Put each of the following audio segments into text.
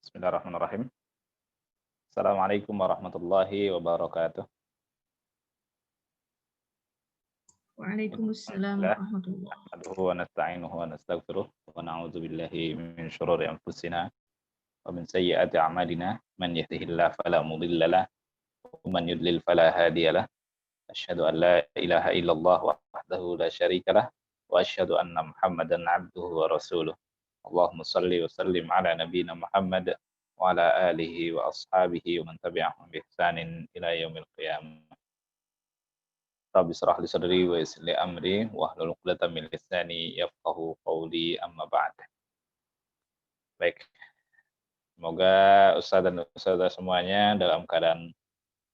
Bismillahirrahmanirrahim. Assalamualaikum warahmatullahi wabarakatuh. Waalaikumsalam Alhamdulillah. warahmatullahi Nahmaduhu wa nasta'inuhu wa nastaghfiruh wa na'udzu billahi min syururi anfusina wa min sayyiati a'malina. Man yahdihillahu fala mudilla lahu wa man yudlil fala hadiya lahu. Asyhadu an la ilaha illallah wahdahu la syarika lah wa asyhadu anna Muhammadan 'abduhu wa rasuluh. Allahumma shalli wa sallim ala nabiyyina Muhammad wa ala alihi wa ashabihi wa man tabi'ahum bi ihsanin ila yaumil qiyamah. Rabbi shrah li sadri wa yassir li amri wahlul 'uqdatam min lisani yafqahu qawli amma ba'd. Baik, semoga ustaz dan ustazah semuanya dalam keadaan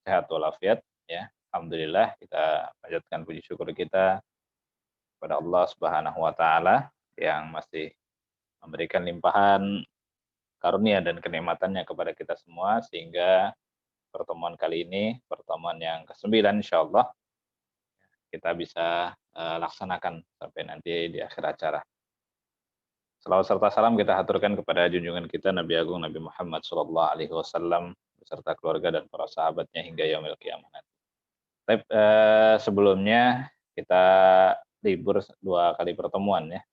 sehat walafiat ya. Alhamdulillah kita panjatkan puji syukur kita kepada Allah Subhanahu wa taala yang masih memberikan limpahan karunia dan kenikmatannya kepada kita semua sehingga pertemuan kali ini pertemuan yang ke-9 insyaallah kita bisa laksanakan sampai nanti di akhir acara. Salawat serta salam kita haturkan kepada junjungan kita Nabi Agung Nabi Muhammad sallallahu alaihi wasallam beserta keluarga dan para sahabatnya hingga yaumil qiyamah nanti. Tapi sebelumnya kita libur 2 kali pertemuan ya.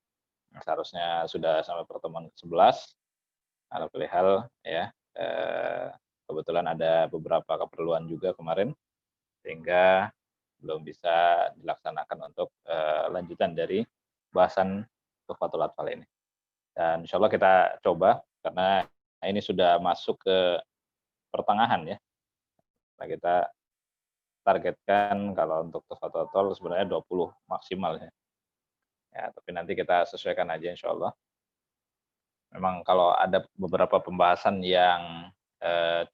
Seharusnya sudah sampai pertemuan ke-11. Alhamdulillah ya. Kebetulan ada beberapa keperluan juga kemarin sehingga belum bisa dilaksanakan untuk lanjutan dari bahasan Tuhfatul Atfal ini. Dan insya Allah kita coba karena ini sudah masuk ke pertengahan ya. Nah, kita targetkan kalau untuk Tuhfatul Atfal sebenarnya 20 maksimal ya. Ya, tapi nanti kita sesuaikan aja insya Allah. Memang kalau ada beberapa pembahasan yang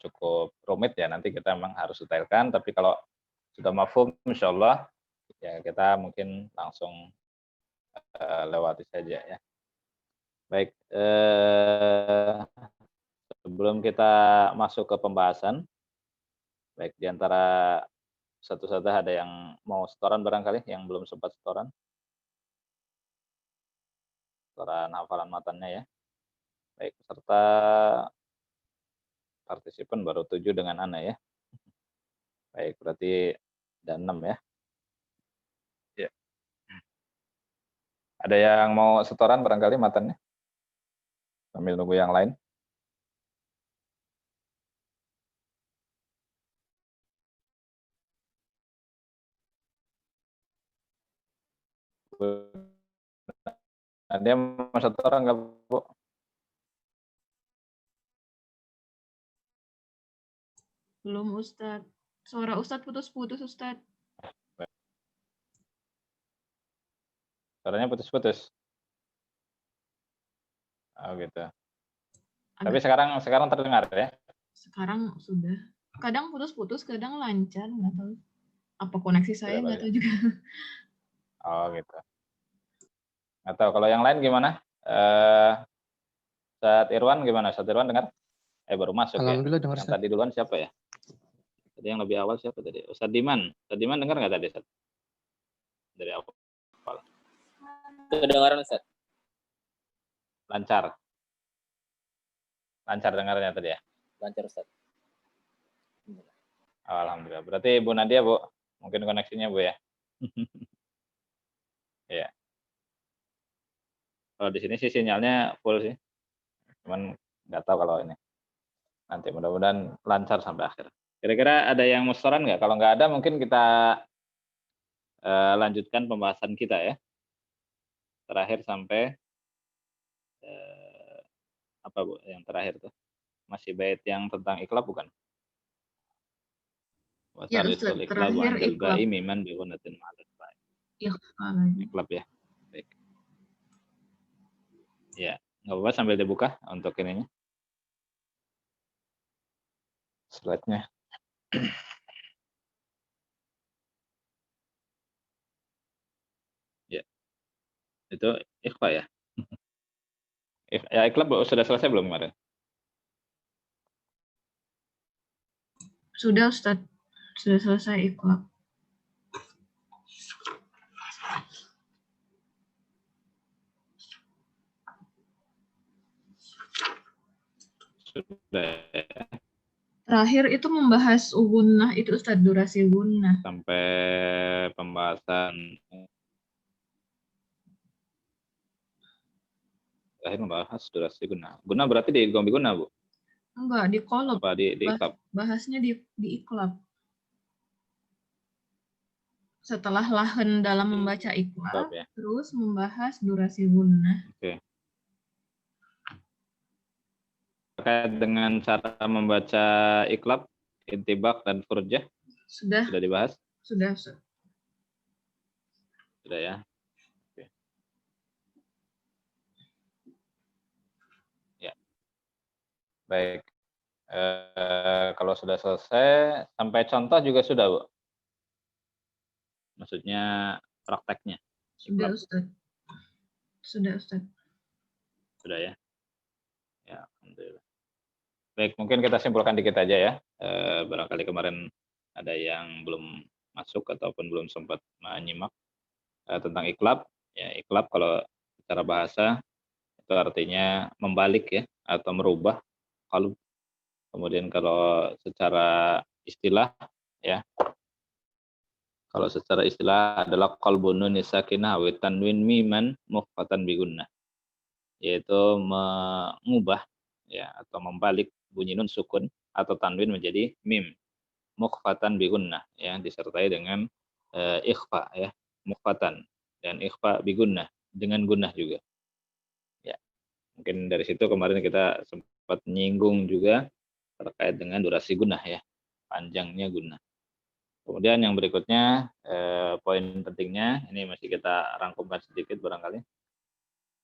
cukup rumit ya nanti kita memang harus detailkan, tapi kalau sudah mafhum insyaallah ya kita mungkin langsung lewati saja ya. Baik, sebelum kita masuk ke pembahasan, baik di antara satu-satu ada yang mau setoran barangkali yang belum sempat setoran hafalan matannya ya. Baik, peserta partisipan baru 7 dengan Ana ya. Baik, berarti ada 6 ya. Ya. Ada yang mau setoran barangkali matannya? Sambil nunggu yang lain. Ada yang mau setoran nggak, Bu? Belum Ustadz. Suara Ustadz putus-putus Ustadz. Suaranya putus-putus. Oh gitu. Tapi Agak, sekarang terdengar ya? sekarang sudah. Kadang putus-putus, kadang lancar, nggak tahu. Apa koneksi saya, nggak tahu juga. Oh gitu. Nggak tahu kalau yang lain gimana? Ustadz Irwan gimana? Ustadz Irwan dengar? Baru masuk ya. Alhamdulillah dengar. Yang tadi duluan siapa ya? Tadi yang lebih awal siapa tadi? Ustadz Diman. Ustadz Diman dengar nggak tadi Ustadz? Dari awal. Kedengaran Ustaz. Lancar. Lancar dengarnya tadi ya? Lancar Ustaz. Oh, alhamdulillah. Berarti Bu Nadia, Bu, mungkin koneksinya Bu ya? Iya. Kalau di sini sih sinyalnya full sih. Cuman nggak tahu kalau ini. Nanti mudah-mudahan lancar sampai akhir. Kira-kira ada yang mau setoran nggak? Kalau nggak ada mungkin kita lanjutkan pembahasan kita ya. Terakhir sampai apa Bu? Yang terakhir tuh masih bait yang tentang ikhlab bukan? Ya Ustaz, terakhir ikhlab. Ikhlab ya. Baik. Ya, nggak apa-apa sambil dibuka untuk ininya. Slide-nya. Ya. Itu ikhfa ya? Ya, ikhlab sudah selesai belum kemarin? Sudah Ustaz, sudah selesai ikhlab. sudah ya. Terakhir itu membahas gunnah itu Ustadz, durasi gunnah. Sampai pembahasan terakhir membahas durasi guna. Guna berarti di gombi guna, Bu? Enggak, di kolab. Apa di iklab? Bahasnya di iklab. Setelah lahan dalam membaca iklab, Ya. terus membahas durasi gunnah. Oke. Terkait dengan cara membaca iklab, intibak dan furjah Sudah dibahas? Sudah. Sudah ya. Oke. Ya. Baik. Kalau sudah selesai, sampai contoh juga sudah, Bu? Maksudnya prakteknya. Sudah, Ustaz. Sudah ya. Ya, alhamdulillah. Baik, mungkin kita simpulkan dikit aja ya. Barangkali kemarin ada yang belum masuk ataupun belum sempat menyimak tentang iklab. Ya, iklab kalau secara bahasa itu artinya membalik ya atau merubah qalb. Kemudian kalau secara istilah ya, kalau secara istilah adalah qalbun nun sakinah wa tanwin miman mukhfatan bi gunnah, yaitu mengubah ya atau membalik bunyi nun sukun atau tanwin menjadi mim mukhfatan bi gunnah ya, disertai dengan ikhfa ya, mukhfatan dan ikhfa bi gunnah dengan gunnah juga. Ya. Mungkin dari situ kemarin kita sempat menyinggung juga terkait dengan durasi gunnah ya, panjangnya gunnah. Kemudian yang berikutnya poin pentingnya ini masih kita rangkumkan sedikit barangkali.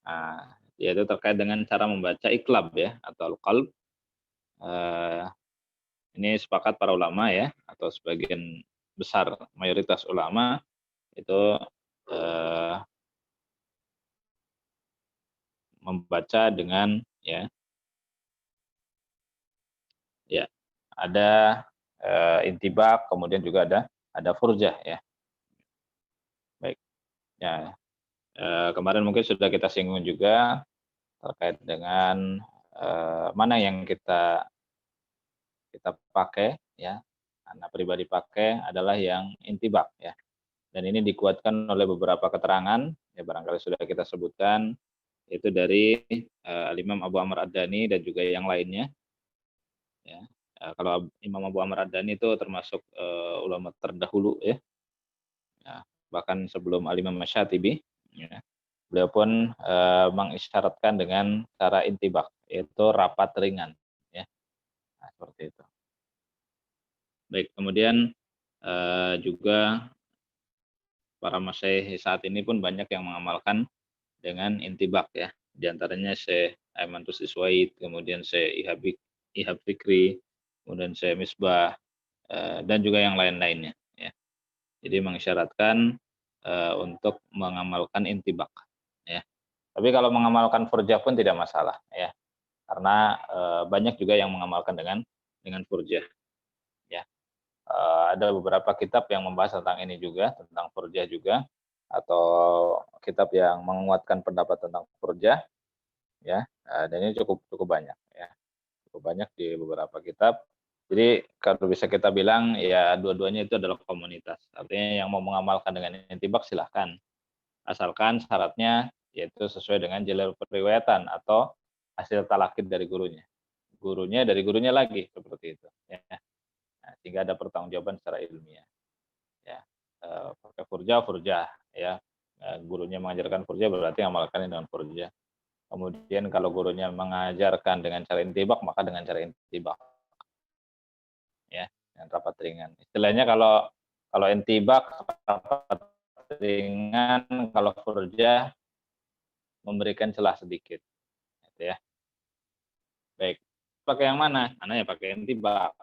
Nah, yaitu terkait dengan cara membaca iklab ya atau qalb. Ini sepakat para ulama ya atau sebagian besar mayoritas ulama itu membaca dengan ya ada intibak, kemudian juga ada furjah ya. Baik. Ya, kemarin mungkin sudah kita singgung juga terkait dengan mana yang kita pakai ya. Anak pribadi pakai adalah yang intibak ya. Dan ini dikuatkan oleh beberapa keterangan ya, barangkali sudah kita sebutkan, itu dari Imam Abu Amr Ad-Dani dan juga yang lainnya ya. Kalau Imam Abu Amr Ad-Dani itu termasuk ulama terdahulu ya. Ya, bahkan sebelum Al-Imam Masyatibi ya. Beliau pun mengisyaratkan dengan cara intibak, yaitu rapat ringan ya. Nah, seperti itu. Baik, kemudian juga para masyayikh saat ini pun banyak yang mengamalkan dengan intibak ya. Di antaranya Syekh Aiman Tusiswait, kemudian Syekh Ihab Fikri, kemudian Syekh Misbah, dan juga yang lain-lainnya ya. Jadi mengisyaratkan untuk mengamalkan intibak ya. Tapi kalau mengamalkan furjah pun tidak masalah ya. Karena banyak juga yang mengamalkan dengan furjah ya. Ada beberapa kitab yang membahas tentang ini juga, tentang furjah juga, atau kitab yang menguatkan pendapat tentang furjah ya. Dan ini cukup banyak ya. Cukup banyak di beberapa kitab. Jadi kalau bisa kita bilang ya dua-duanya itu adalah komunitas. Artinya yang mau mengamalkan dengan intibak silahkan. Asalkan syaratnya yaitu sesuai dengan jalur periwayatan atau hasil talakid dari gurunya. Gurunya dari gurunya lagi seperti itu ya. Nah, sehingga ada pertanggungjawaban secara ilmiah. Ya. Pakai furjah ya. Gurunya mengajarkan furjah berarti amalkan dengan furjah. Kemudian kalau gurunya mengajarkan dengan cara intibak maka dengan cara intibak. Ya, dengan rapat ringan. Istilahnya kalau intibak rapat ringan, kalau furjah memberikan celah sedikit gitu ya. Baik. Pakai yang mana? Ana ya pakai intibak.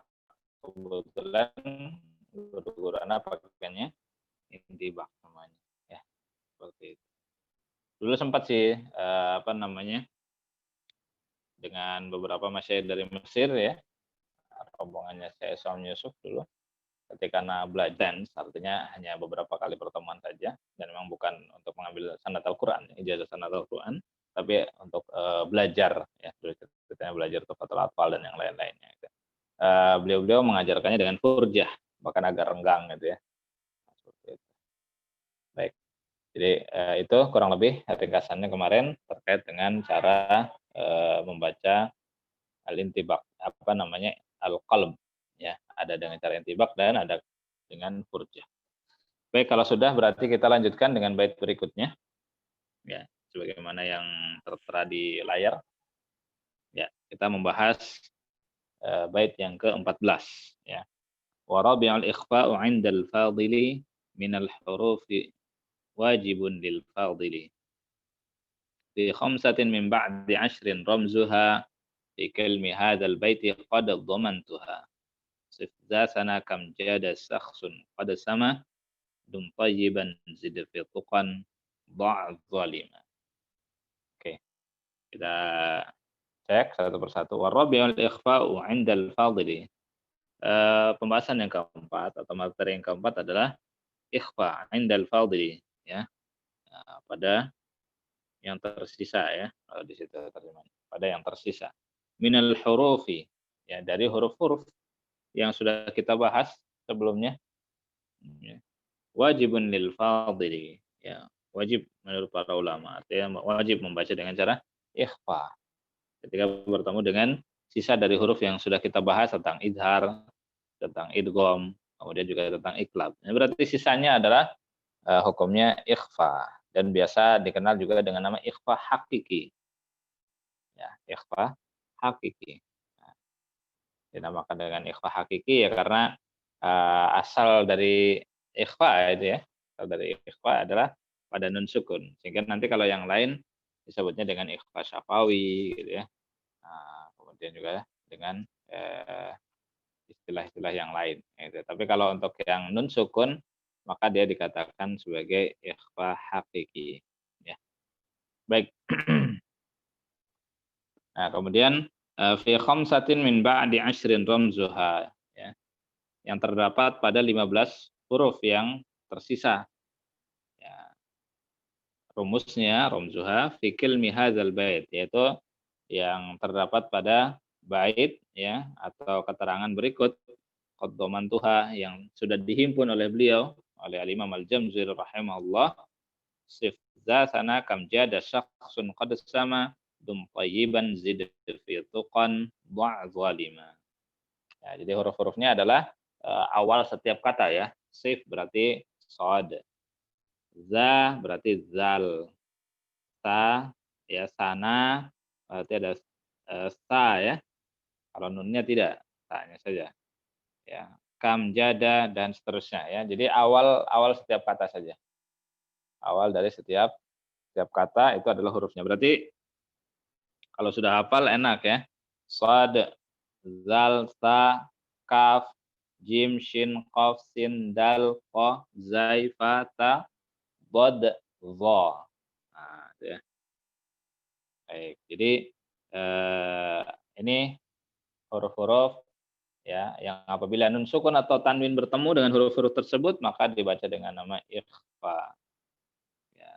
Kebetulan guru-guru anak pakainya intibak namanya ya. Seperti itu. Dulu sempat sih dengan beberapa masyayikh dari Mesir ya, rombongannya saya Som Yusuf dulu, ketika belajar, artinya hanya beberapa kali pertemuan saja, dan memang bukan untuk mengambil sanad Al-Quran, ijazah sanad Al-Quran. tapi untuk belajar ya, ceritanya belajar Tuhfatul Atfal dan yang lain-lainnya gitu. Beliau-beliau mengajarkannya dengan furjah, bahkan agak renggang gitu ya. Seperti itu. Baik. Jadi itu kurang lebih ringkasannya kemarin terkait dengan cara membaca al-intibak, apa namanya, al-qalb ya. Ada dengan cara intibak dan ada dengan furjah. Baik, kalau sudah berarti kita lanjutkan dengan bait berikutnya. Ya, sebagaimana yang tertera di layar. Ya, kita membahas bait yang ke-14 ya. Wa rabi'ul ikhfa'u 'indal fadili minal hurufi wajibun lil fadili. Fi khamsatin min ba'di 'ashrin ramzuha fi kalmi hadzal baiti qad dhamantuha. Sif za sana kam jada sakhsun qad sama dum tayyiban zid fi tuqan da' zalima. Oke, kita cek satu persatu. Warabiul ikhfa'u 'indal fadili. Pembahasan yang keempat atau materi yang keempat adalah ikhfa 'indal fadili ya. Pada yang tersisa ya, kalau di situ terjemahannya. Pada yang tersisa. Minal hurufi ya, dari huruf-huruf yang sudah kita bahas sebelumnya. Ya. Wajibun lil fadili ya. Wajib menurut para ulama, artinya wajib membaca dengan cara ikhfa. Ketika bertemu dengan sisa dari huruf yang sudah kita bahas tentang idhar, tentang idgham, kemudian juga tentang iklab. Nah, berarti sisanya adalah hukumnya ikhfa dan biasa dikenal juga dengan nama ikhfa hakiki. Ya, ikhfa hakiki. Nah, dinamakan dengan ikhfa hakiki ya karena asal dari ikhfa itu ya. Asal dari ikhfa adalah pada nun sukun. Sehingga nanti kalau yang lain disebutnya dengan ikhfa syafawi gitu ya. Nah, kemudian juga dengan istilah-istilah yang lain. Gitu. Tapi kalau untuk yang nun sukun, maka dia dikatakan sebagai ikhfa hakiki. Ya. Baik. Nah, kemudian fi khamsatin min ba'di ashrin ramzuha. Ya. Yang terdapat pada 15 huruf yang tersisa. Ya. Rumusnya, ramzuha, fi kilmi hadzal bait, yaitu yang terdapat pada bait ya atau keterangan berikut qaddaman tuha yang sudah dihimpun oleh beliau oleh Al-Imam Al-Jamzuri rahimahullah sif za sana kam jada syakhsun qad sama dum tayyiban zid fi tuqan da' zalima. Ya, jadi huruf-hurufnya adalah awal setiap kata ya. Sif berarti shad. Za berarti zal. Sa ya sana berarti ada sa ya. Kalau nunnya tidak, sa-nya saja. Ya, kam jada dan seterusnya ya. Jadi awal setiap kata saja. Awal dari setiap kata itu adalah hurufnya. Berarti kalau sudah hafal enak ya. Shad, zal, sa, kaf, jim, shin, qaf, sin, dal, qa, zai, fa, ta, bod, dha. Nah, itu ya. Baik. Jadi ini huruf-huruf ya yang apabila nun sukun atau tanwin bertemu dengan huruf-huruf tersebut maka dibaca dengan nama ikhfa. Ya,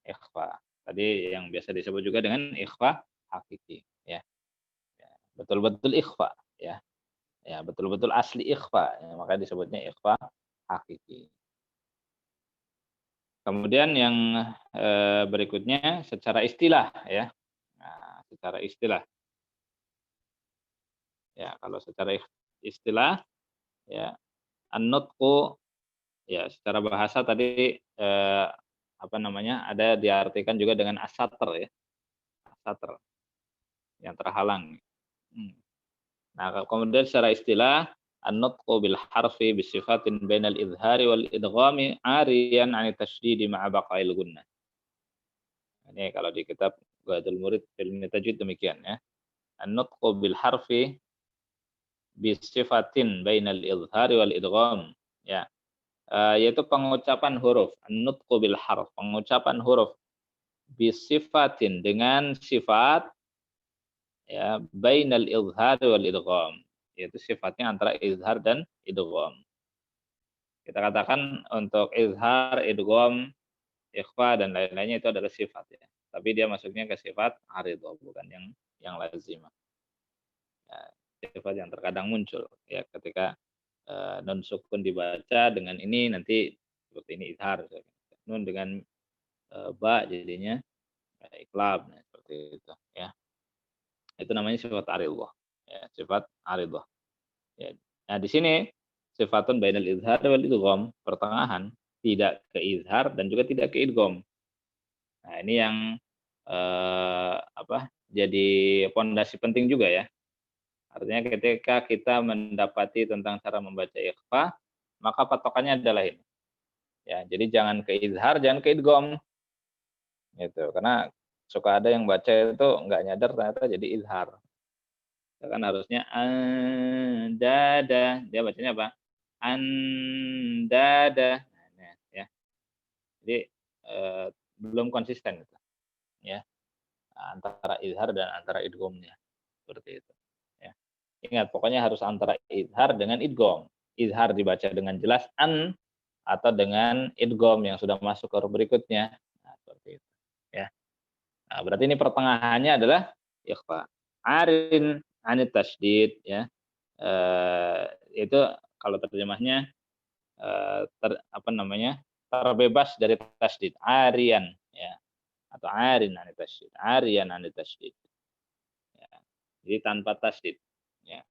ikhfa. Tadi yang biasa disebut juga dengan ikhfa hakiki ya. Ya, betul-betul ikhfa ya. Ya, betul-betul asli ikhfa ya, maka disebutnya ikhfa hakiki. Kemudian yang berikutnya secara istilah ya. Nah, secara istilah. Ya, kalau secara istilah ya an-nutqu ya secara bahasa tadi apa namanya? Ada diartikan juga dengan as-satr ya. As-satr yang terhalang. Hmm. Nah, kemudian secara istilah an-nutqu bil harfi bi sifatin bainal idhari wal idghami ariyan 'ani tasydidi ma'a baqa'il gunnah. Ini kalau di kitab Ghadul Murid Ilmi Tajwid demikian ya. An-nutqu bil harfi bi sifatin bainal idhari wal idgham. Ya. Yaitu pengucapan huruf, an-nutqu bil harf, pengucapan huruf bi sifatin dengan sifat ya bainal izhar wal idgham, yaitu sifatnya antara izhar dan idgham. Kita katakan untuk izhar, idgham, ikhfa dan lain-lainnya itu adalah sifat ya. tapi dia masuknya ke sifat aridhah, bukan yang lazimah. Ya, sifat yang terkadang muncul ya ketika nun sukun dibaca dengan ini nanti seperti ini izhar. Nun dengan ba jadinya iqlab, nah, seperti itu ya. Itu namanya sifat aridhah. Ya, sifat aridhah. Ya. Nah, di sini sifatun bainal izhar wal idgham, pertengahan, tidak ke izhar dan juga tidak ke idgham. Nah, ini yang jadi pondasi penting juga ya. Artinya ketika kita mendapati tentang cara membaca ikhfa, maka patokannya adalah ini. Ya, jadi jangan ke izhar, jangan ke idgham. Gitu. Karena suka ada yang baca itu nggak nyadar ternyata jadi izhar. Ya kan harusnya andada, dia bacanya apa? Andada. Nah, ya. Jadi belum konsisten itu, ya. Antara izhar dan antara idghamnya. Seperti itu, ya. Ingat pokoknya harus antara izhar dengan idgham. Izhar dibaca dengan jelas atau dengan idgham yang sudah masuk ke huruf berikutnya. Nah, seperti itu, ya. Nah, berarti ini pertengahannya adalah ikhfa. Arin anit tasydid, ya. Itu kalau terjemahnya terbebas dari tasydid, arian ya, atau arin anit tasydid, arian anit tasydid. Ya. Jadi tanpa tasydid, ya.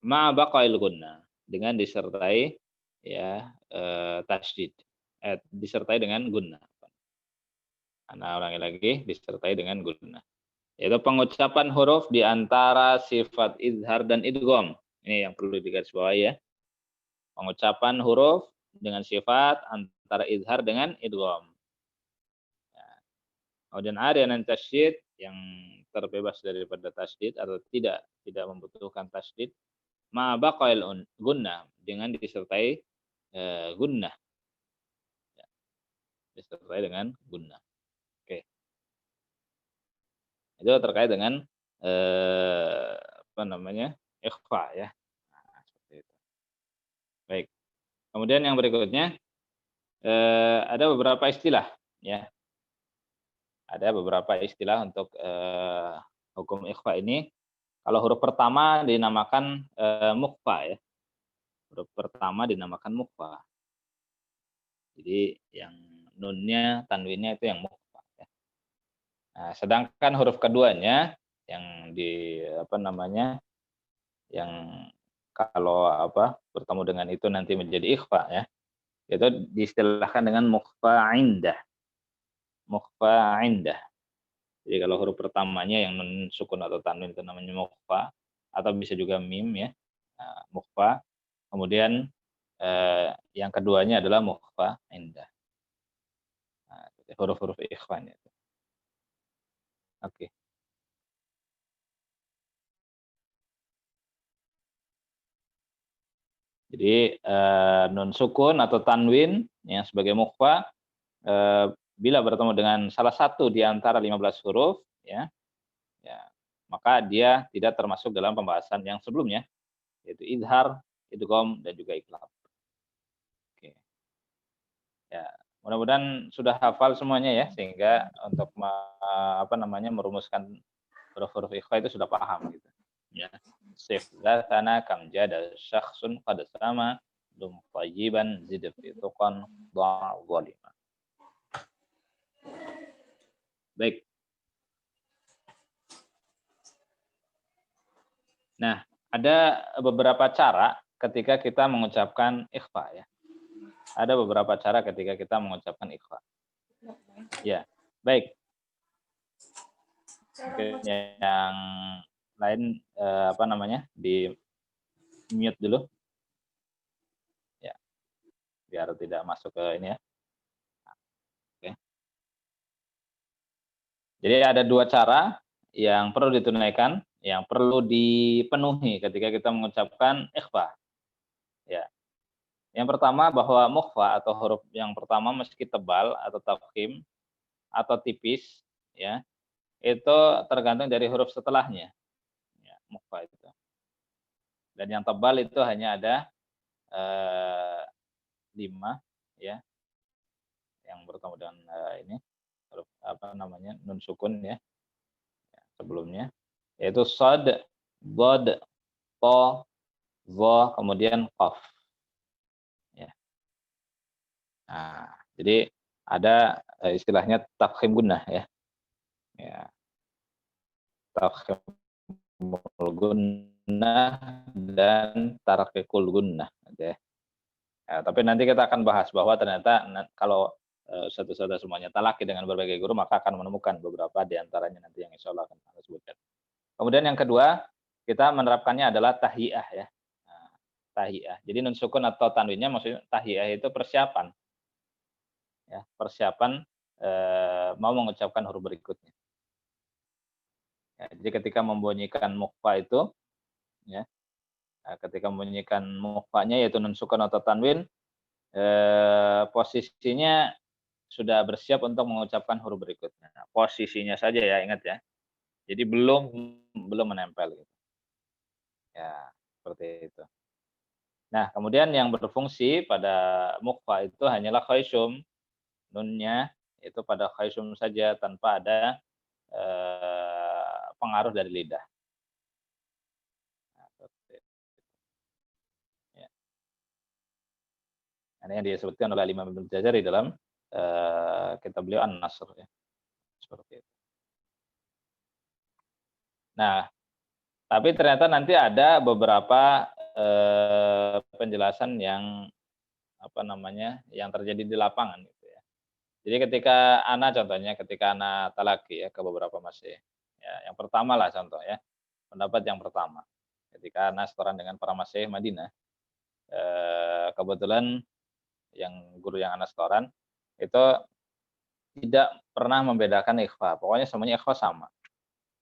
Ma baqail gunnah, dengan disertai ya tasydid. Disertai dengan gunnah. Ana ulangi lagi, disertai dengan gunnah. Yaitu pengucapan huruf di antara sifat izhar dan idgham. Ini yang perlu digarisbawahi ya. Pengucapan huruf dengan sifat antara izhar dengan idgham. Ya. Kemudian arian tasydid yang terbebas daripada tasydid atau tidak membutuhkan tasydid, ma baqail gunnah, dengan disertai gunnah. Ya. Disertai dengan gunnah. Oke. Itu terkait dengan ikhfa ya. Nah, seperti itu. Baik. Kemudian yang berikutnya ada beberapa istilah ya. Ada beberapa istilah untuk hukum ikhfa ini. Kalau huruf pertama dinamakan mukhfa ya. Huruf pertama dinamakan mukhfa. Jadi yang nunnya, tanwinnya itu yang mukhfa ya. Nah, sedangkan huruf keduanya yang yang kalau bertemu dengan itu nanti menjadi ikhfa ya. Itu diistilahkan dengan mukhfa indah. Mukhfa indah. Jadi kalau huruf pertamanya yang nun sukun atau tanwin itu namanya mukhfa, atau bisa juga mim ya, mukhfa. Kemudian yang keduanya adalah mukhfa indah. Nah, huruf-huruf ikhfanya itu. Oke. Jadi nun sukun atau tanwin yang sebagai mukhfa bila bertemu dengan salah satu di antara 15 huruf ya, maka dia tidak termasuk dalam pembahasan yang sebelumnya, yaitu izhar, idgham dan juga iqlab. Oke. Ya, mudah-mudahan sudah hafal semuanya ya, sehingga untuk merumuskan huruf-huruf ikhfa itu sudah paham gitu. Ya. Sif dzatana kam jada syakhsun qad sama dum tayyiban zid fi tuqan dha' zalima. Baik. Nah, ada beberapa cara ketika kita mengucapkan ikhfa ya. Ada beberapa cara ketika kita mengucapkan ikhfa. Ya, baik. Mungkin yang lain di mute dulu. Ya. Biar tidak masuk ke ini ya. Oke. Jadi ada dua cara yang perlu ditunaikan, yang perlu dipenuhi ketika kita mengucapkan ikhfa. Ya. Yang pertama bahwa mukhfa atau huruf yang pertama meski tebal atau tafkhim atau tipis ya, itu tergantung dari huruf setelahnya. Ya, mukhfa itu. Dan yang tebal itu hanya ada 5 ya, yang bertemu dengan ini huruf apa namanya, nun sukun ya, sebelumnya, yaitu shad, dhad, tha, dha, kemudian qaf, ya. Nah, jadi ada, istilahnya tafkhim gunnah ya. Ya, tafkhimul gunnah dan tarqiqul gunnah gitu ya. Ya, tapi nanti kita akan bahas bahwa ternyata kalau, ustadz-ustadzah semuanya talaki dengan berbagai guru, maka akan menemukan beberapa di antaranya nanti yang insyaallah akan kita sebutkan. Kemudian yang kedua, kita menerapkannya adalah tahiyah ya. Nah, tahiyah. Jadi nun sukun atau tanwinnya maksudnya tahiyah itu persiapan ya, persiapan, mau mengucapkan huruf berikutnya. Ya, jadi ketika membunyikan muqfa itu ya, ketika membunyikan muqfanya yaitu nun sukun atau tanwin, posisinya sudah bersiap untuk mengucapkan huruf berikutnya. Nah, posisinya saja ya, ingat ya. Jadi belum menempel gitu. Ya, seperti itu. Nah, kemudian yang berfungsi pada muqfa itu hanyalah khaysum, nunnya itu pada khaysum saja tanpa ada pengaruh dari lidah. Nah, seperti itu. Ya. Ini yang disebutkan oleh Imam Ibnu Jazari dalam kitab beliau An-Nasr ya. Seperti itu. Nah, tapi ternyata nanti ada beberapa penjelasan yang apa namanya, yang terjadi di lapangan gitu ya. Jadi ketika ana contohnya ketika ana talaki ya ke beberapa masyaikh. Ya, yang pertama lah contoh ya, pendapat yang pertama. Ketika ana setoran dengan para masyaikh Madinah, kebetulan yang guru yang ana setoran itu tidak pernah membedakan ikhfa. Pokoknya semuanya ikhfa sama.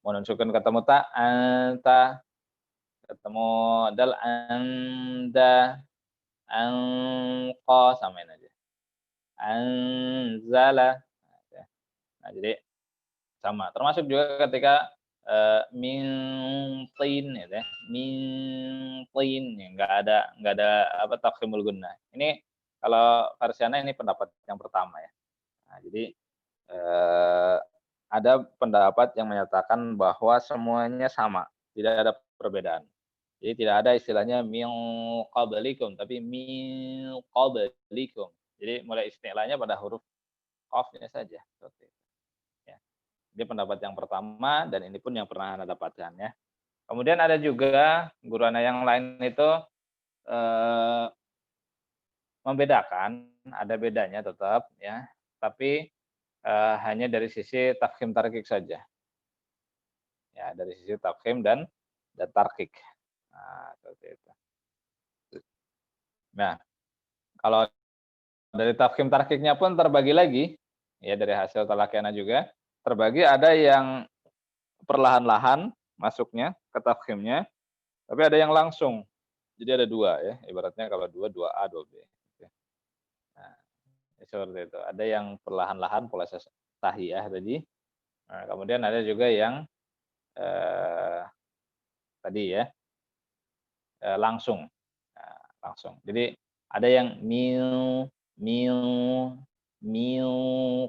Mau nunjukin ketemu ta, anta, ketemu dal anda, anqa, samain aja. Anzala. Nah, jadi sama. Termasuk juga ketika min tin gitu ya. Min tin ya, nggak ada apa tafkhimul gunnah. Ini kalau Farsiana ini pendapat yang pertama ya. Nah, jadi ada pendapat yang menyatakan bahwa semuanya sama, tidak ada perbedaan. Jadi tidak ada istilahnya min qablikum, tapi min qablikum. Jadi mulai istilahnya pada huruf qafnya saja, seperti itu, ya. Ini pendapat yang pertama dan ini pun yang pernah Anda dapatkan ya. Kemudian ada juga guru Anda yang lain itu, eee, membedakan, ada bedanya tetap ya, tapi, hanya dari sisi tafkhim tarkik saja. Ya, dari sisi tafkhim dan tarkik. Nah, seperti itu. Nah, kalau dari tafkhim tarkiknya pun terbagi lagi, ya dari hasil talakiana juga, terbagi ada yang perlahan-lahan masuknya ke tafkhimnya, tapi ada yang langsung. Jadi ada dua ya, ibaratnya kalau dua A, dua B. Gitu. Nah, seperti itu. Ada yang perlahan-lahan proses tahiyah tadi, nah, kemudian ada juga yang eh, tadi ya, langsung. Nah, langsung. Jadi ada yang mil mil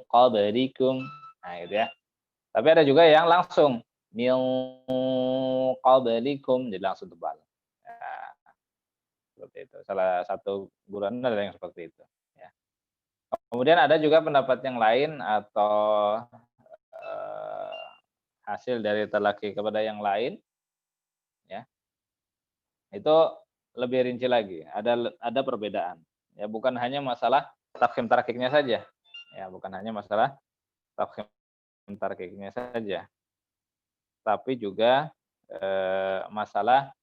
qablikum. Nah, gitu ya. Tapi ada juga yang langsung mil qablikum jadi langsung tebal. Ya, seperti itu. Salah satu bulan ada yang seperti itu, ya. Kemudian ada juga pendapat yang lain atau eh, hasil dari telaki kepada yang lain, ya. Itu lebih rinci lagi, ada perbedaan. Ya, bukan hanya masalah tafkhim tarkiknya saja. Ya, bukan hanya masalah tafkhim tarkiknya saja, tapi juga masalah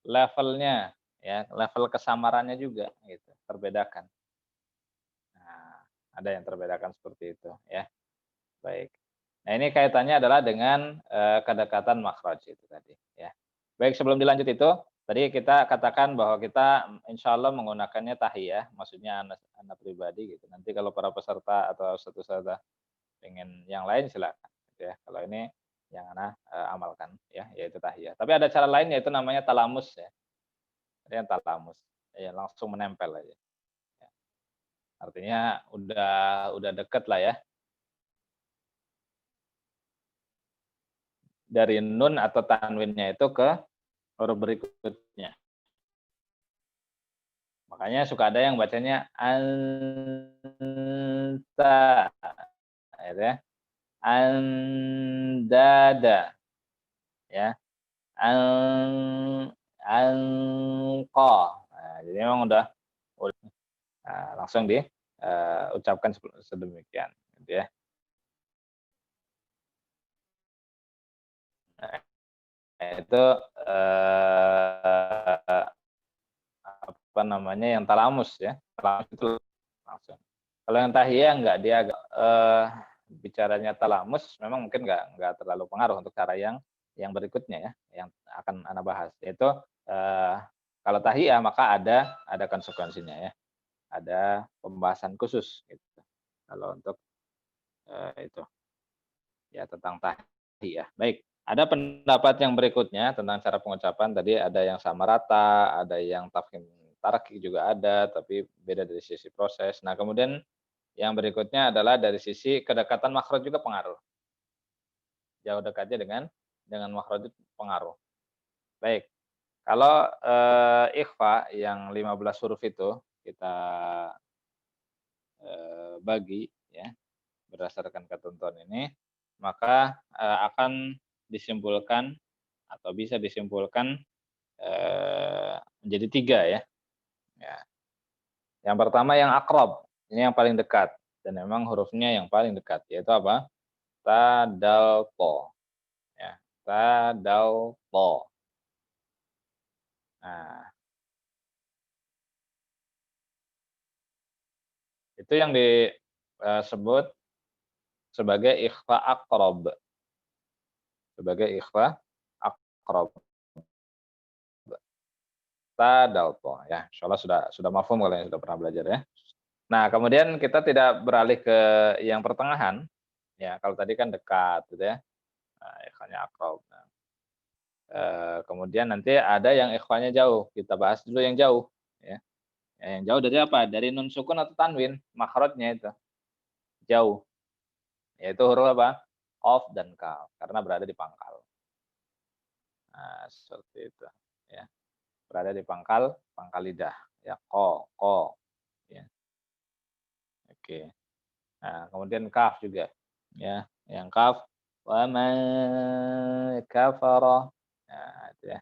levelnya, ya, level kesamarannya juga gitu, terbedakan. Nah, ada yang terbedakan seperti itu, ya. Baik. Nah, ini kaitannya adalah dengan kedekatan makhraj itu tadi, ya. Baik, sebelum dilanjut itu, tadi kita katakan bahwa kita insya Allah menggunakannya tahiyah, maksudnya anak pribadi gitu. Nanti kalau para peserta atau satu sahabat pengen yang lain silakan, gitu ya. Kalau ini yang anak amalkan, ya, yaitu tahiyah. Tapi ada cara lain yaitu namanya talamus, ya. Ada yang talamus, ya langsung menempel aja. Ya. Artinya udah deket lah ya. dari nun atau tanwinnya itu ke huruf berikutnya. Makanya suka ada yang bacanya anta, gitu ya. Andada, ya. Anqa. Nah, jadi memang udah langsung ucapkan sedemikian, gitu ya. Nah, itu apa namanya yang talamus ya. Talamus itu langsung. Kalau yang tahiyah enggak, dia agak bicaranya talamus memang mungkin enggak terlalu pengaruh untuk cara yang berikutnya ya, yang akan Ana bahas. Yaitu kalau tahiyah maka ada konsekuensinya ya. Ada pembahasan khusus gitu. Kalau untuk itu ya tentang tahiyah. Baik, ada pendapat yang berikutnya tentang cara pengucapan. Tadi ada yang sama rata, ada yang tafkhim taraki juga ada, tapi beda dari sisi proses. Nah, kemudian yang berikutnya adalah dari sisi kedekatan makhraj juga pengaruh. Jauh dekatnya dengan makhraj itu pengaruh. Baik, kalau ikhfa yang 15 huruf itu kita bagi ya berdasarkan ketentuan ini, maka akan disimpulkan atau bisa disimpulkan menjadi 3 ya. Ya. Yang pertama yang akrab, ini yang paling dekat dan memang hurufnya yang paling dekat yaitu apa? Ta, dal, to. Ya, ta, dal, to. Nah, itu yang disebut sebagai ikhfa aqrab. Sebagai ikhfa aqrab. Ta, dal, to ya. Insyaallah sudah mafhum kalau yang sudah pernah belajar ya. Nah, kemudian kita tidak beralih ke yang pertengahan. Ya, kalau tadi kan dekat gitu ya. Nah, ikhfanya aqrab. Nah, kemudian nanti ada yang ikhfanya jauh. Kita bahas dulu yang jauh ya. Yang jauh dari apa? Dari nun sukun atau tanwin, makhrajnya itu. Jauh. Yaitu huruf apa? Qaf dan kaf karena berada di pangkal. Nah, seperti itu ya. Berada di pangkal lidah. Ya, ko ya. Oke. Nah, kemudian kaf juga ya. Yang kaf wa ma kafara. Nah, itu ya.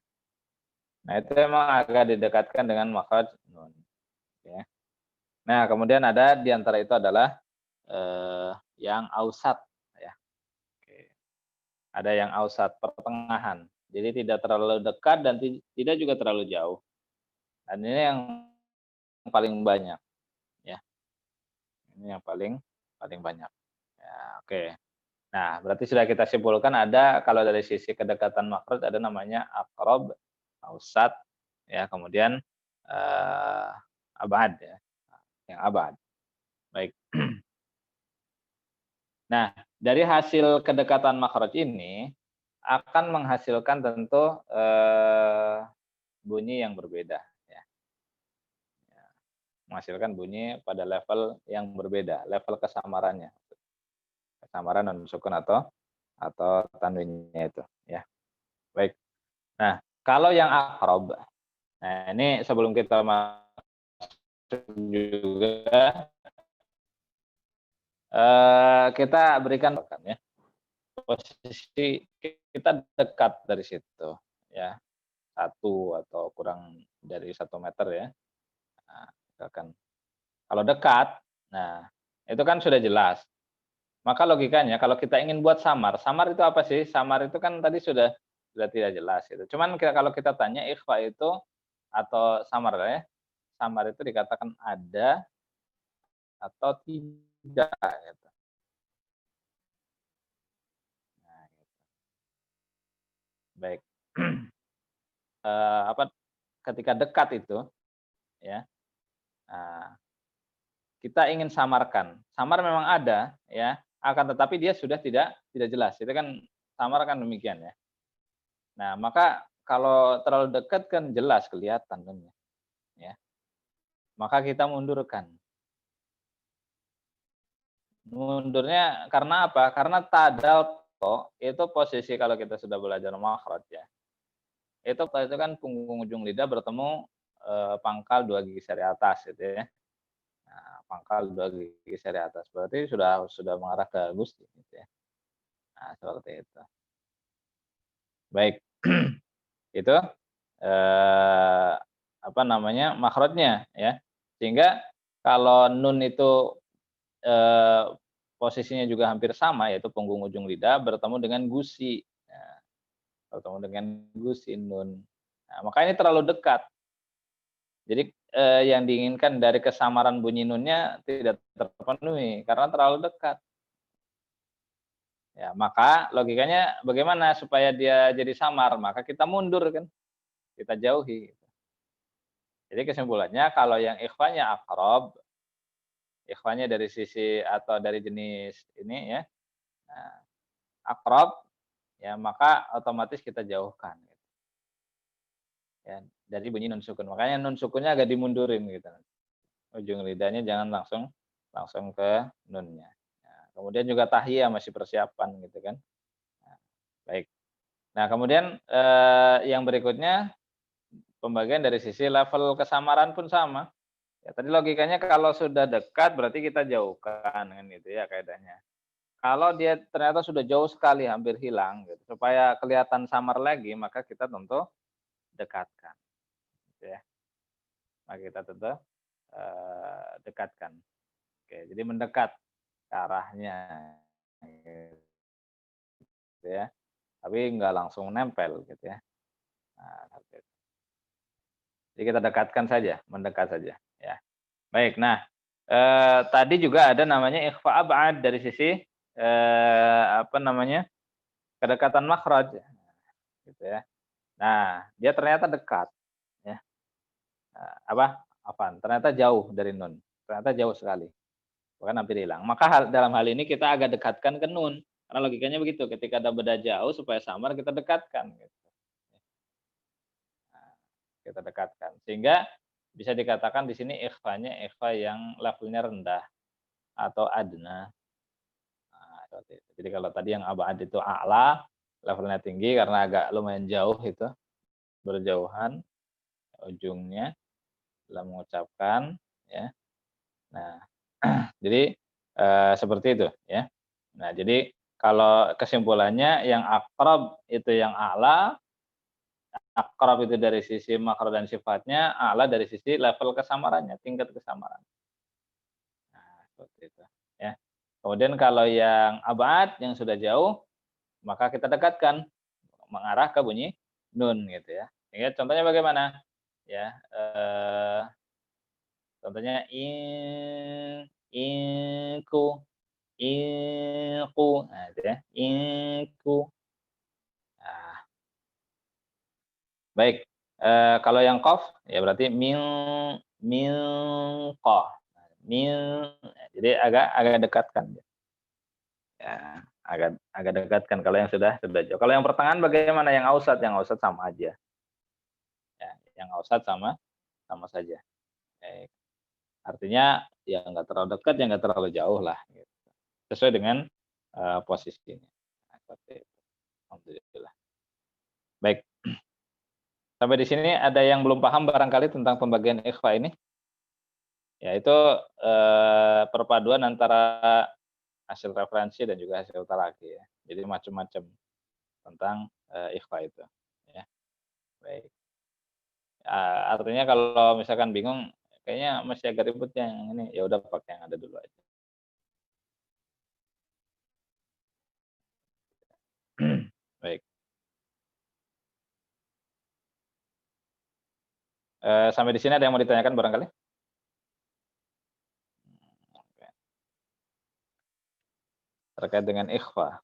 Nah, itu memang agak didekatkan dengan makhraj nun ya. Nah, kemudian ada di antara itu adalah yang ausat ya. Oke. Ada yang ausat pertengahan. Jadi tidak terlalu dekat dan tidak juga terlalu jauh. Dan ini yang paling banyak ya. Ini yang paling banyak. Ya, oke. Nah, berarti sudah kita simpulkan ada kalau dari sisi kedekatan makhraj ada namanya aqrab, ausat, ya, kemudian abad ya, yang abad. Baik. Nah, dari hasil kedekatan makhraj ini akan menghasilkan tentu bunyi yang berbeda ya. Ya, menghasilkan bunyi pada level yang berbeda, level kesamarannya. Kesamaran non sukun atau tanwinnya itu ya. Baik. Nah, kalau yang aqrab. Nah, ini sebelum kita masuk juga kita berikan ya. Posisi kita dekat dari situ ya. 1 atau kurang dari 1 meter ya. Nah, misalkan kalau dekat, nah itu kan sudah jelas. Maka logikanya kalau kita ingin buat samar, samar itu apa sih? Samar itu kan tadi sudah tidak jelas gitu. Cuman kalau kita tanya ikhfa itu atau samar ya, samar itu dikatakan ada atau tidak gitu. Nah, gitu. Baik. Apa ketika dekat itu ya, kita ingin samarkan. Samar memang ada ya, akan tetapi dia sudah tidak jelas. Itu kan samar kan demikian ya. Nah, maka kalau terlalu dekat kan jelas kelihatan kan ya. Maka kita mundurkan. Mundurnya karena apa? Karena tadal itu posisi kalau kita sudah belajar makhraj ya. Itu kan punggung ujung lidah bertemu pangkal dua gigi seri atas gitu ya. Nah, pangkal dua gigi seri atas berarti sudah mengarah ke gusti gitu ya. Nah, seperti itu. Baik. Itu apa namanya? Makhrajnya ya. Sehingga kalau nun itu eh, posisinya juga hampir sama yaitu punggung ujung lidah bertemu dengan gusi. Nah, bertemu dengan gusi nun. Nah, maka ini terlalu dekat. Jadi yang diinginkan dari kesamaran bunyi nunnya tidak terpenuhi karena terlalu dekat. Ya, maka logikanya bagaimana supaya dia jadi samar? Maka kita mundur kan, kita jauhi. Jadi kesimpulannya kalau yang ikhfanya aqrab, ikhfanya dari sisi atau dari jenis ini ya, nah, aqrab, ya maka otomatis kita jauhkan. Gitu. Ya, dari bunyi nun sukun. Makanya nun sukunnya agak dimundurin gitu. Ujung lidahnya jangan langsung ke nunnya. Nah, kemudian juga tahiyah masih persiapan gitu kan. Nah, baik. Nah, kemudian yang berikutnya pembagian dari sisi level kesamaran pun sama. Ya, tadi logikanya kalau sudah dekat berarti kita jauhkan kan gitu ya kaidahnya. Kalau dia ternyata sudah jauh sekali hampir hilang gitu, supaya kelihatan samar lagi maka kita tentu dekatkan gitu ya. Maka kita tentu dekatkan. Oke, jadi mendekat ke arahnya gitu ya. Tapi nggak langsung nempel gitu ya. Nah, seperti itu. Jadi kita dekatkan saja, mendekat saja ya. Baik, nah tadi juga ada namanya ikhfa ab'ad dari sisi apa namanya? Kedekatan makhraj gitu ya. Nah, dia ternyata dekat ya. Apa? Apaan? Ternyata jauh dari nun. Ternyata jauh sekali. Bahkan hampir hilang. Maka dalam hal ini kita agak dekatkan ke nun. Karena logikanya begitu, ketika ada beda jauh supaya samar kita dekatkan gitu. Nah, kita dekatkan. Sehingga bisa dikatakan di sini ikhfanya ikhfa yang levelnya rendah atau adna. Nah, seperti itu. Jadi kalau tadi yang abad itu a'la, levelnya tinggi karena agak lumayan jauh itu, berjauhan ujungnya dalam mengucapkan ya. Nah, jadi seperti itu ya. Nah, jadi kalau kesimpulannya yang akrab itu yang a'la, akrab itu dari sisi makro dan sifatnya, a'la dari sisi level kesamarannya, tingkat kesamaran. Nah, seperti itu ya. Kemudian kalau yang abad yang sudah jauh, maka kita dekatkan mengarah ke bunyi nun gitu ya. Sehingga contohnya bagaimana? Ya, contohnya inku, iku, nah itu ya, iku. Nah, baik, kalau yang qaf ya berarti milqah. Mil jadi agak dekatkan ya, agak dekatkan kalau yang sudah jauh. Kalau yang pertengahan bagaimana? Yang ausat sama aja. Ya, yang ausat sama saja. Artinya ya nggak terlalu dekat, ya nggak terlalu jauh lah, gitu. Sesuai dengan posisinya. Nah, seperti itu. Alhamdulillah. Baik. Sampai di sini ada yang belum paham barangkali tentang pembagian ikhfa ini? Yaitu perpaduan antara hasil referensi dan juga hasil talaki ya. Jadi macam-macam tentang ikhfa itu. Ya. Baik. Artinya kalau misalkan bingung, kayaknya masih agak ribet yang ini, ya udah pakai yang ada dulu aja. Baik. Sampai di sini ada yang mau ditanyakan barangkali? Oke. Terkait dengan ikhfa.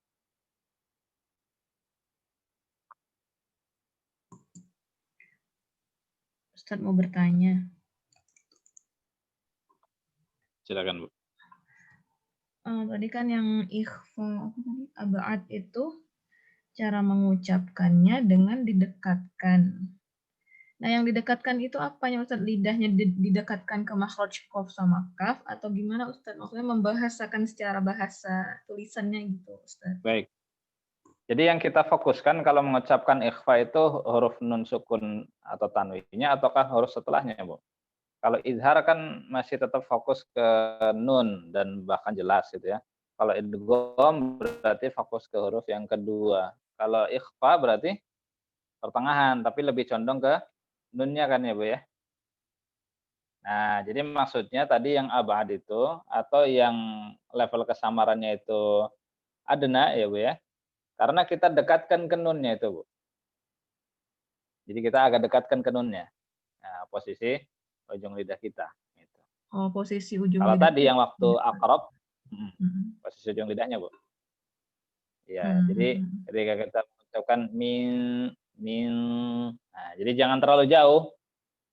Ustadz mau bertanya. Silakan, Bu. Tadi kan yang ikhfa apa tadi? Abad itu cara mengucapkannya dengan didekatkan. Nah, yang didekatkan itu apanya Ustadz? Lidahnya didekatkan ke makhraj qaf sama kaf atau gimana Ustadz? Maksudnya membahasakan secara bahasa tulisannya gitu Ustadz. Baik. Jadi yang kita fokuskan kalau mengucapkan ikhfa itu huruf nun sukun atau tanwinnya ataukah huruf setelahnya, Bu? Kalau izhar kan masih tetap fokus ke nun dan bahkan jelas gitu ya. Kalau idgham berarti fokus ke huruf yang kedua. Kalau ikhfa berarti pertengahan, tapi lebih condong ke nunnya kan ya, Bu ya? Nah, jadi maksudnya tadi yang abad itu atau yang level kesamarannya itu adna ya, Bu ya? Karena kita dekatkan ke nunnya itu, Bu. Jadi kita agak dekatkan ke nunnya. Nah, posisi ujung lidah kita, gitu. Oh, posisi ujung Kalau lidah tadi yang waktu dekat. akrab, Mhm. posisi ujung lidahnya, Bu. Ya, Mhm jadi mhm. ketika kita mengucapkan min, nah jadi jangan terlalu jauh.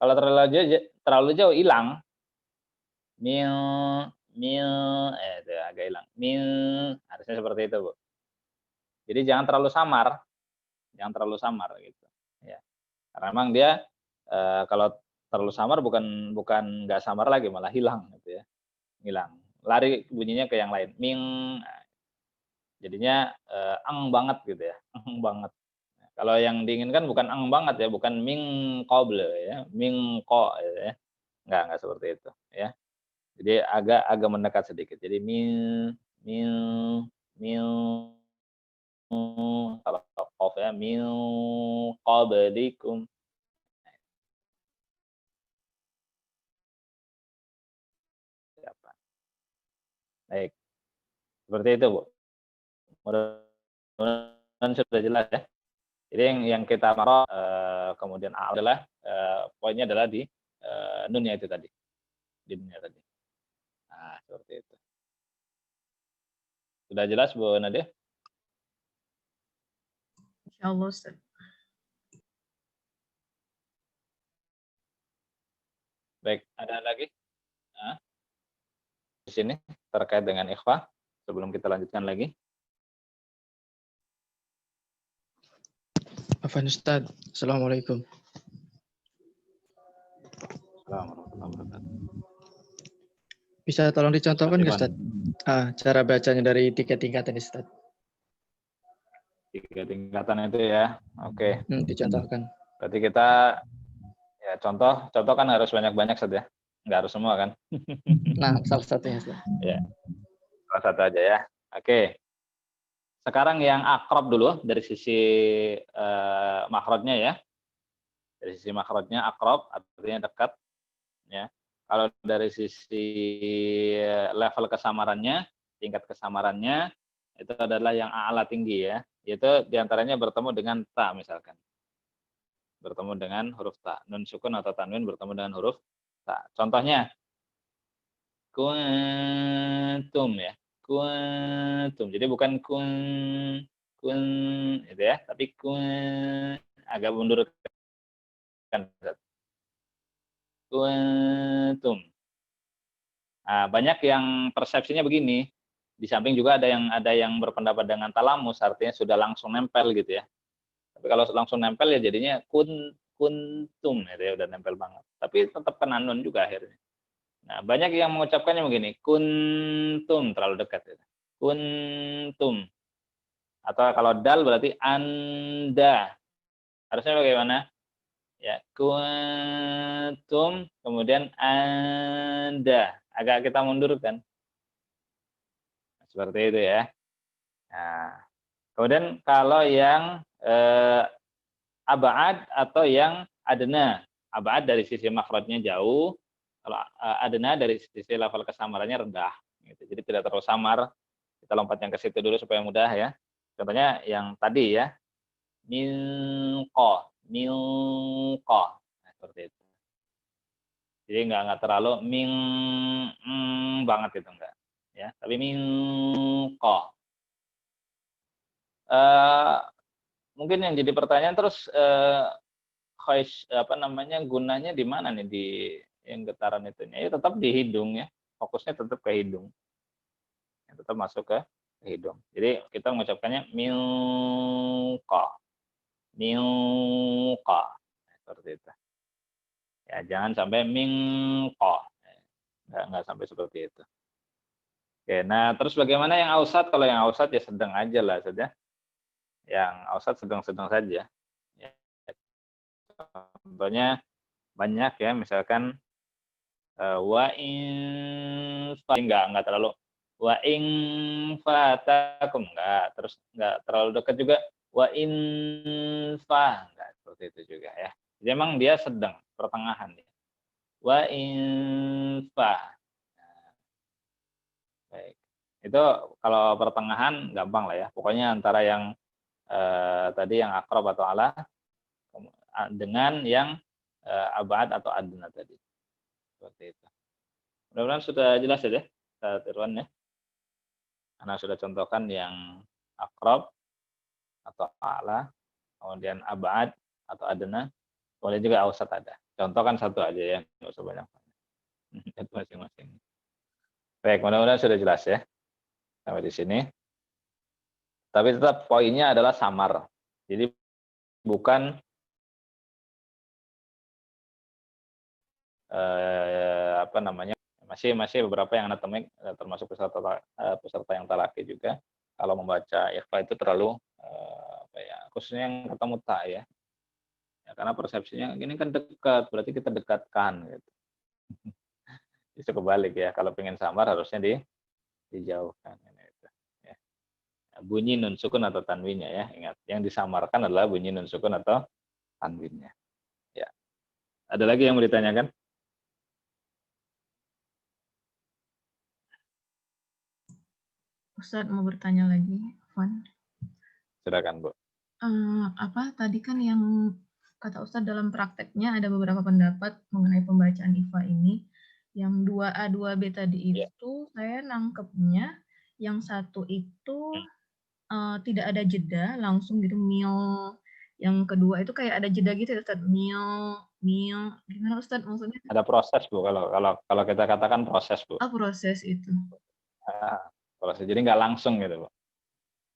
Kalau terlalu jauh hilang. Mil mil itu agak hilang. Harusnya seperti itu, Bu. Jadi jangan terlalu samar gitu, ya. Karena memang dia, kalau terlalu samar bukan bukan nggak samar lagi, malah hilang gitu ya, hilang. Lari bunyinya ke yang lain, nah, jadinya, banget gitu ya, banget. Nah, kalau yang diinginkan bukan banget ya, bukan qabl ya, gitu ya, nggak seperti itu ya. Jadi agak agak mendekat sedikit. Jadi mil mil kalau qaf ya, qablikum. Siapa? Baik, seperti itu, Bu. Mudah-mudahan sudah jelas ya. Jadi yang kita marok, kemudian adalah, poinnya adalah di, nunnya itu tadi, di nunnya tadi. Nah, seperti itu. Sudah jelas, Bu Nadia? Insyaallah, Ustaz. Baik, ada lagi? Heeh, di sini terkait dengan ikhfa, sebelum kita lanjutkan lagi. Afwan Ustaz. Assalamualaikum. Assalamualaikum warahmatullahi wabarakatuh. Bisa tolong dicontohkan Mas nggak Ivan, Ustaz? Cara bacanya dari 3 tingkatan Ustaz. 3 tingkatan itu ya. Oke. Dicontohkan. Berarti kita ya contoh kan harus banyak-banyak Ustaz ya. Nggak harus semua kan? Nah, salah satunya Ustaz. Ya, salah satu aja ya. Oke. Sekarang yang akrab dulu dari sisi makhrajnya ya. Dari sisi makhrajnya akrab artinya dekat ya. Kalau dari sisi level kesamarannya, tingkat kesamarannya itu adalah yang a'la tinggi ya. Yaitu diantaranya bertemu dengan ta misalkan. Bertemu dengan huruf ta. Nun sukun atau tanwin bertemu dengan huruf ta. Contohnya kuntum ya. Kuntum. Jadi bukan kun itu ya, tapi agak mundur kan. Kuntum. Nah, banyak yang persepsinya begini. Di samping juga ada yang berpendapat dengan talamus, artinya sudah langsung nempel gitu ya. Tapi kalau langsung nempel ya jadinya kuntum gitu ya, udah nempel banget. Tapi tetap kena nun juga akhirnya. Nah, banyak yang mengucapkannya begini, kuntum terlalu dekat gitu. Kuntum. Atau kalau dal berarti anda. Harusnya bagaimana? Ya, kuntum kemudian anda. Agak kita mundurkan. Seperti itu ya. Nah, kemudian kalau yang abad atau yang adna. Abad dari sisi makhrajnya jauh, kalau adna dari sisi level kesamarannya rendah. Gitu. Jadi tidak terlalu samar. Kita lompat yang ke situ dulu supaya mudah ya. Contohnya yang tadi ya, milko. Nah, seperti itu. Jadi nggak terlalu banget itu enggak. Ya, tapi milko. Mungkin yang jadi pertanyaan terus apa namanya gunanya di mana nih di yang getaran itunya? Ya tetap di hidung ya. Fokusnya tetap ke hidung. Ya, tetap masuk ke hidung. Jadi kita mengucapkannya milqa. Milqa. Nah, seperti itu. Ya, jangan sampai mingqa. Enggak sampai seperti itu. Oke, nah terus bagaimana yang ausat? Kalau yang ausat ya sedang aja lah saja. yang ausat sedang-sedang saja. Ya. Contohnya banyak ya, misalkan wa in enggak terlalu wa in fatakum enggak, terus enggak terlalu dekat juga wa in enggak seperti itu juga ya. Jadi emang dia sedang pertengahan ya. Wa in baik. Itu kalau pertengahan gampang lah ya. Pokoknya antara yang tadi yang akrab atau ala dengan yang abad atau adna tadi. Seperti itu. Mudah-mudahan sudah jelas ya, Ustaz Irwan ya. Karena sudah contohkan yang akrab atau ala, kemudian abad atau adna, boleh juga ausat ada. Contohkan satu aja ya, nggak usah banyak. Itu masing-masing. Baik, mudah-mudahan sudah jelas ya sampai di sini. Tapi tetap poinnya adalah samar. Jadi bukan apa namanya, masih beberapa yang anatomik termasuk peserta yang talaki juga kalau membaca ikhfa itu terlalu apa ya, khususnya yang ketemu ta ya. Ya, karena persepsinya ini kan dekat, berarti kita dekatkan gitu. Itu kebalik ya, kalau pengen samar harusnya dijauhkan gitu. Ya. Bunyi nun sukun atau tanwinnya ya, ingat yang disamarkan adalah bunyi nun sukun atau tanwinnya. Ya. Ada lagi yang mau ditanyakan? Ustadz mau bertanya lagi, Van. Silakan, Bu. Apa tadi kan yang kata Ustadz dalam prakteknya ada beberapa pendapat mengenai pembacaan IFA ini. Yang 2A, 2B tadi itu saya nangkepnya yang satu itu tidak ada jeda, langsung gitu mil. Yang kedua itu kayak ada jeda gitu ya Ustadz, mil. Gimana Ustadz maksudnya? Ada proses, Bu. Kalau kita katakan proses, Bu. Proses itu. Proses. Jadi nggak langsung gitu, Bu.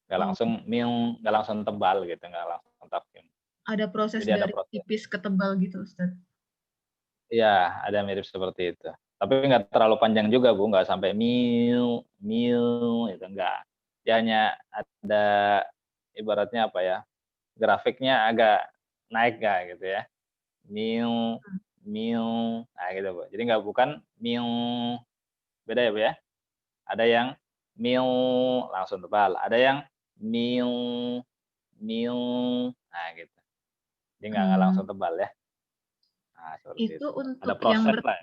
Nggak langsung mil, nggak langsung tebal gitu, nggak langsung tafkim. Ada proses Jadi dari ada proses. tipis ke tebal gitu Ustadz. Iya, ada mirip seperti itu. Tapi nggak terlalu panjang juga, Bu. Nggak sampai mil, itu nggak. Dia hanya ada ibaratnya apa ya, grafiknya agak naik nggak gitu ya. Mil, nah gitu, Bu. Jadi bukan mil, beda ya, Bu ya. Ada yang mil langsung tebal, ada yang mil, nah gitu. Jadi nggak langsung tebal ya. Nah, seperti itu. Untuk Ada proses lah.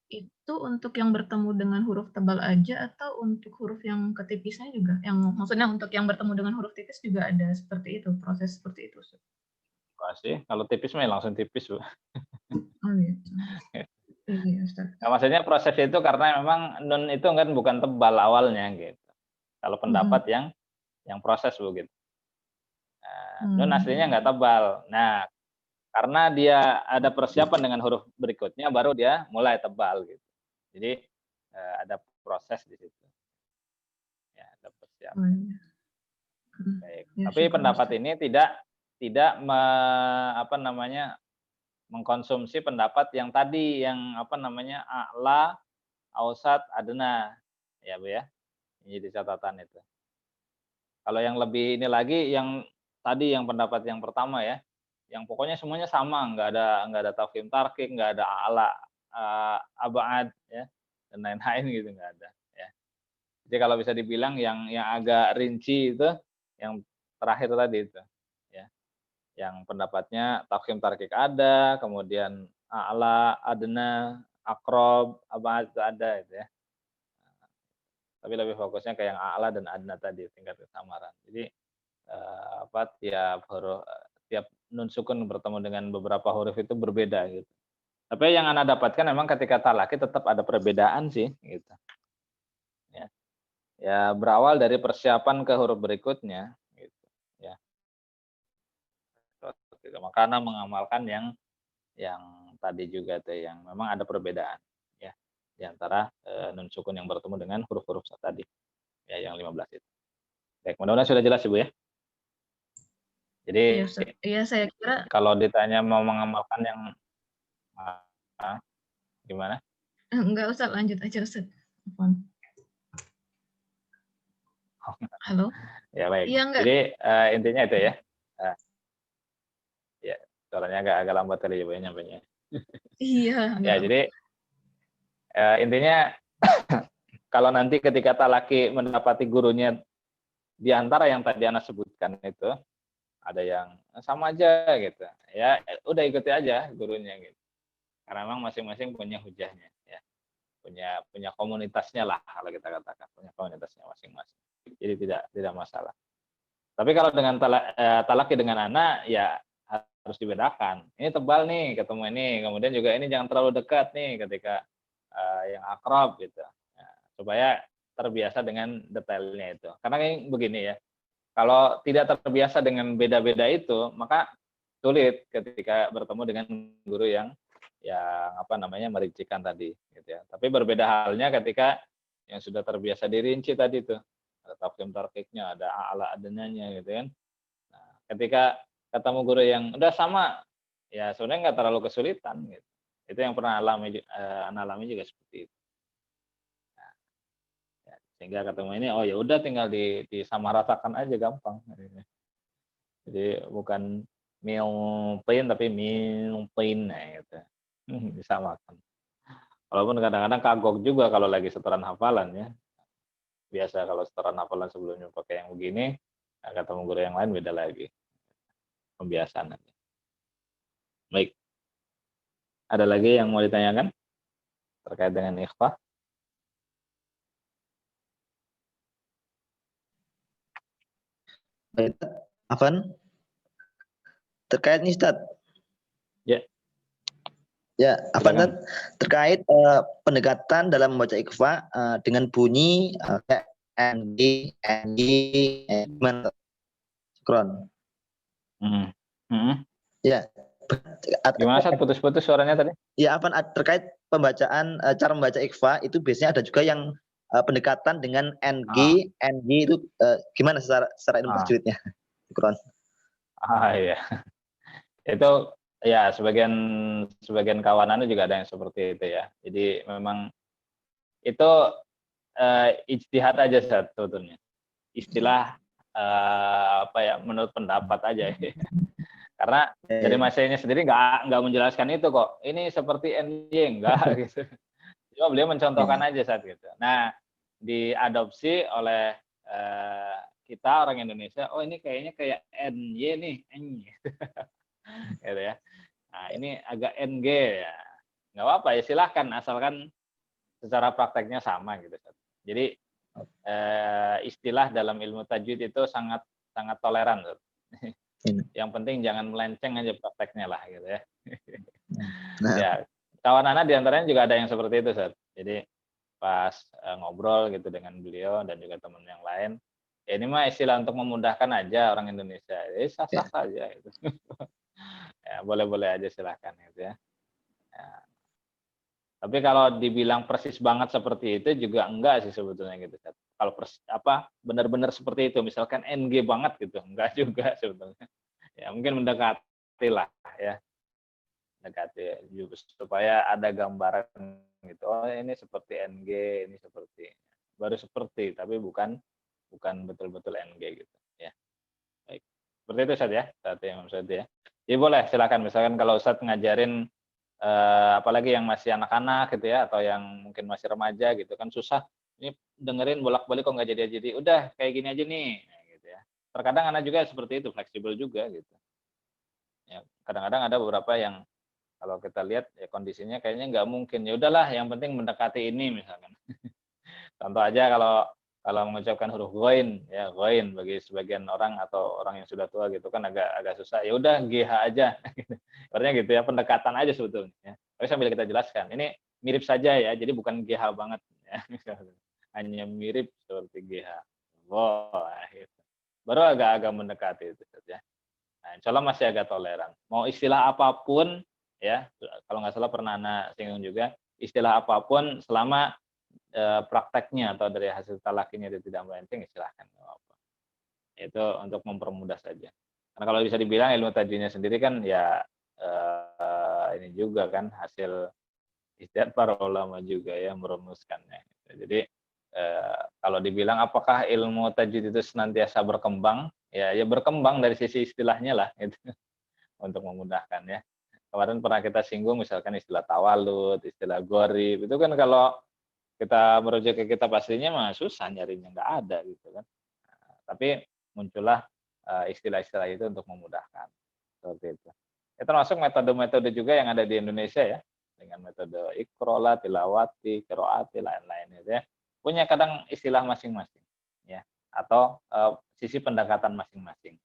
Itu untuk yang bertemu dengan huruf tebal aja atau untuk huruf yang ketipisnya juga? Yang maksudnya untuk yang bertemu dengan huruf tipis juga ada seperti itu, proses seperti itu. Pasti kalau tipis mah langsung tipis, Bu. Oh gitu. Iya, Ustaz. Nah, maksudnya proses itu karena memang nun itu kan bukan tebal awalnya gitu. Kalau pendapat yang proses, Bu gitu. Nun aslinya nggak tebal. Nah, karena dia ada persiapan dengan huruf berikutnya, baru dia mulai tebal gitu. Jadi ada proses di situ. Ya, ada persiapan. Baik. Ya, tapi pendapat ini tidak mengkonsumsi pendapat yang tadi yang a'la, ausat, adna. Ya, Bu ya. Ini di catatan itu. Kalau yang lebih ini lagi yang tadi yang pendapat yang pertama ya, yang pokoknya semuanya sama, nggak ada tafkhim tarkik, nggak ada a'la, abad ya, dan lain-lain gitu nggak ada ya. Jadi kalau bisa dibilang yang agak rinci itu yang terakhir tadi itu ya. Yang pendapatnya tafkhim tarkik ada, kemudian a'la, adna, akrob, abad itu ada itu ya. Tapi lebih fokusnya ke yang a'la dan adna tadi tingkat kesamaran. Jadi tiap nun sukun bertemu dengan beberapa huruf itu berbeda gitu. Tapi yang Anda dapatkan memang ketika talaki tetap ada perbedaan sih gitu. Ya berawal dari persiapan ke huruf berikutnya gitu ya. Makanya mengamalkan yang tadi juga tuh yang memang ada perbedaan ya di antara nun sukun yang bertemu dengan huruf-huruf tadi ya yang 15 itu. Baik, mudah-mudahan sudah jelas Ibu ya. Jadi iya saya kira kalau ditanya mau mengamalkan yang gimana? Enggak usah, lanjut aja Ustaz. Halo? Ya baik. Iya enggak? Jadi intinya itu ya. Eh, ya, suaranya agak lambat kali ya, Bu, ya, nyampainya. Iya, Ya, enggak. jadi intinya kalau nanti ketika talaki mendapati gurunya di antara yang tadi Anda sebutkan itu, ada yang sama aja gitu. Ya, udah ikuti aja gurunya gitu. Karena memang masing-masing punya hujahnya ya. Punya komunitasnya lah kalau kita katakan, punya komunitasnya masing-masing. Jadi tidak masalah. Tapi kalau dengan talaki dengan anak ya harus dibedakan. Ini tebal nih ketemu ini, kemudian juga ini jangan terlalu dekat nih ketika yang akrab gitu. Nah, supaya terbiasa dengan detailnya itu. Karena ini begini ya, kalau tidak terbiasa dengan beda-beda itu, maka sulit ketika bertemu dengan guru yang merincikan tadi gitu ya. Tapi berbeda halnya ketika yang sudah terbiasa dirinci tadi tuh. Ada tafsir tarkiknya, ada ala adenanya gitu kan. Nah, ketika ketemu guru yang udah sama, ya sebenarnya nggak terlalu kesulitan gitu. Itu yang pernah alami juga seperti itu. Nah, ya, sehingga ketemu ini, oh ya udah tinggal disamaratakan aja gampang. Jadi bukan milpain tapi milpain, nah gitu. Disamakan. Walaupun kadang-kadang kagok juga kalau lagi setoran hafalan ya. Biasa kalau setoran hafalan sebelumnya pakai yang begini, nah, ketemu guru yang lain beda lagi. Pembiasaan aja. Baik. Ada lagi yang mau ditanyakan terkait dengan ikhfa? Baik, Afan, terkait nih Ustaz. Ya. Ya, Afan, Silakan. terkait pendekatan dalam membaca ikhfa dengan bunyi kayak NG, NG, gimana? Syukron. Ya. Gimana Ustaz, putus-putus suaranya tadi? Ya, Afan, terkait pembacaan cara membaca ikhfa itu biasanya ada juga yang pendekatan dengan NG, NG itu gimana secara ilmu tajwidnya? Syukron. Iya. Itu ya sebagian kawanannya juga ada yang seperti itu ya. Jadi memang itu ijtihad aja sebetulnya. Istilah menurut pendapat aja. Karena dari masanya sendiri nggak menjelaskan itu kok. Ini seperti NY enggak gitu. Cuma beliau mencontohkan aja saat gitu. Nah, diadopsi oleh kita orang Indonesia. Oh ini kayaknya kayak NY nih, NY. Gitu ya. Nah ini agak NG ya. Nggak apa-apa ya silahkan asalkan secara prakteknya sama gitu. Jadi istilah dalam ilmu tajwid itu sangat toleran. Yang penting jangan melenceng aja prakteknya lah gitu ya. Ya, kawan anak diantaranya juga ada yang seperti itu, Seth. Jadi pas ngobrol gitu dengan beliau dan juga teman yang lain, ya ini mah istilah untuk memudahkan aja orang Indonesia. Jadi sah-sah saja gitu. Ya, boleh-boleh aja silahkan gitu ya. Ya. Tapi kalau dibilang persis banget seperti itu juga enggak sih sebetulnya gitu. Kalau benar-benar seperti itu, misalkan NG banget gitu, enggak juga sebetulnya. Ya mungkin mendekati lah ya, mendekati supaya ada gambaran gitu. Oh ini seperti NG, ini seperti baru seperti, tapi bukan betul-betul NG gitu ya. Baik, seperti itu Ustaz ya, ya. Jadi boleh silakan misalkan kalau Ustaz ngajarin apalagi yang masih anak-anak gitu ya atau yang mungkin masih remaja gitu kan susah ini dengerin bolak-balik kok nggak jadi udah kayak gini aja nih gitu ya. Terkadang anak juga seperti itu, fleksibel juga gitu ya. Kadang-kadang ada beberapa yang kalau kita lihat ya kondisinya kayaknya nggak mungkin, ya udahlah yang penting mendekati ini misalkan. Contoh aja kalau mengucapkan huruf ghain ya, ghain bagi sebagian orang atau orang yang sudah tua gitu kan agak susah. Ya udah GH aja. Artinya gitu ya, pendekatan aja sebetulnya ya. Tapi sambil kita jelaskan, ini mirip saja ya, jadi bukan GH banget ya. Hanya mirip seperti GH. Wah, gitu. Baru agak-agak mendekati itu ya. Nah, insya Allah masih agak toleran. Mau istilah apapun ya, kalau nggak salah pernah Ana singgung juga, istilah apapun selama prakteknya atau dari hasil talakinya itu tidak melenceng, silahkan. Itu untuk mempermudah saja. Karena kalau bisa dibilang ilmu tajwidnya sendiri kan ya ini juga kan hasil ijtihad para ulama juga ya merumuskannya. Jadi Kalau dibilang apakah ilmu tajwid itu senantiasa berkembang, ya berkembang dari sisi istilahnya lah gitu untuk memudahkan ya. Kemarin pernah kita singgung misalkan istilah tawalud, istilah gharib, itu kan kalau kita merujuk ke kitab aslinya mah susah nyarinya, nggak ada gitu kan. Tapi muncullah istilah-istilah itu untuk memudahkan, seperti itu. Ya termasuk metode-metode juga yang ada di Indonesia ya, dengan metode Iqra, Tilawati, Qiraati, lain-lain itu ya. Punya kadang istilah masing-masing ya, atau sisi pendekatan masing-masing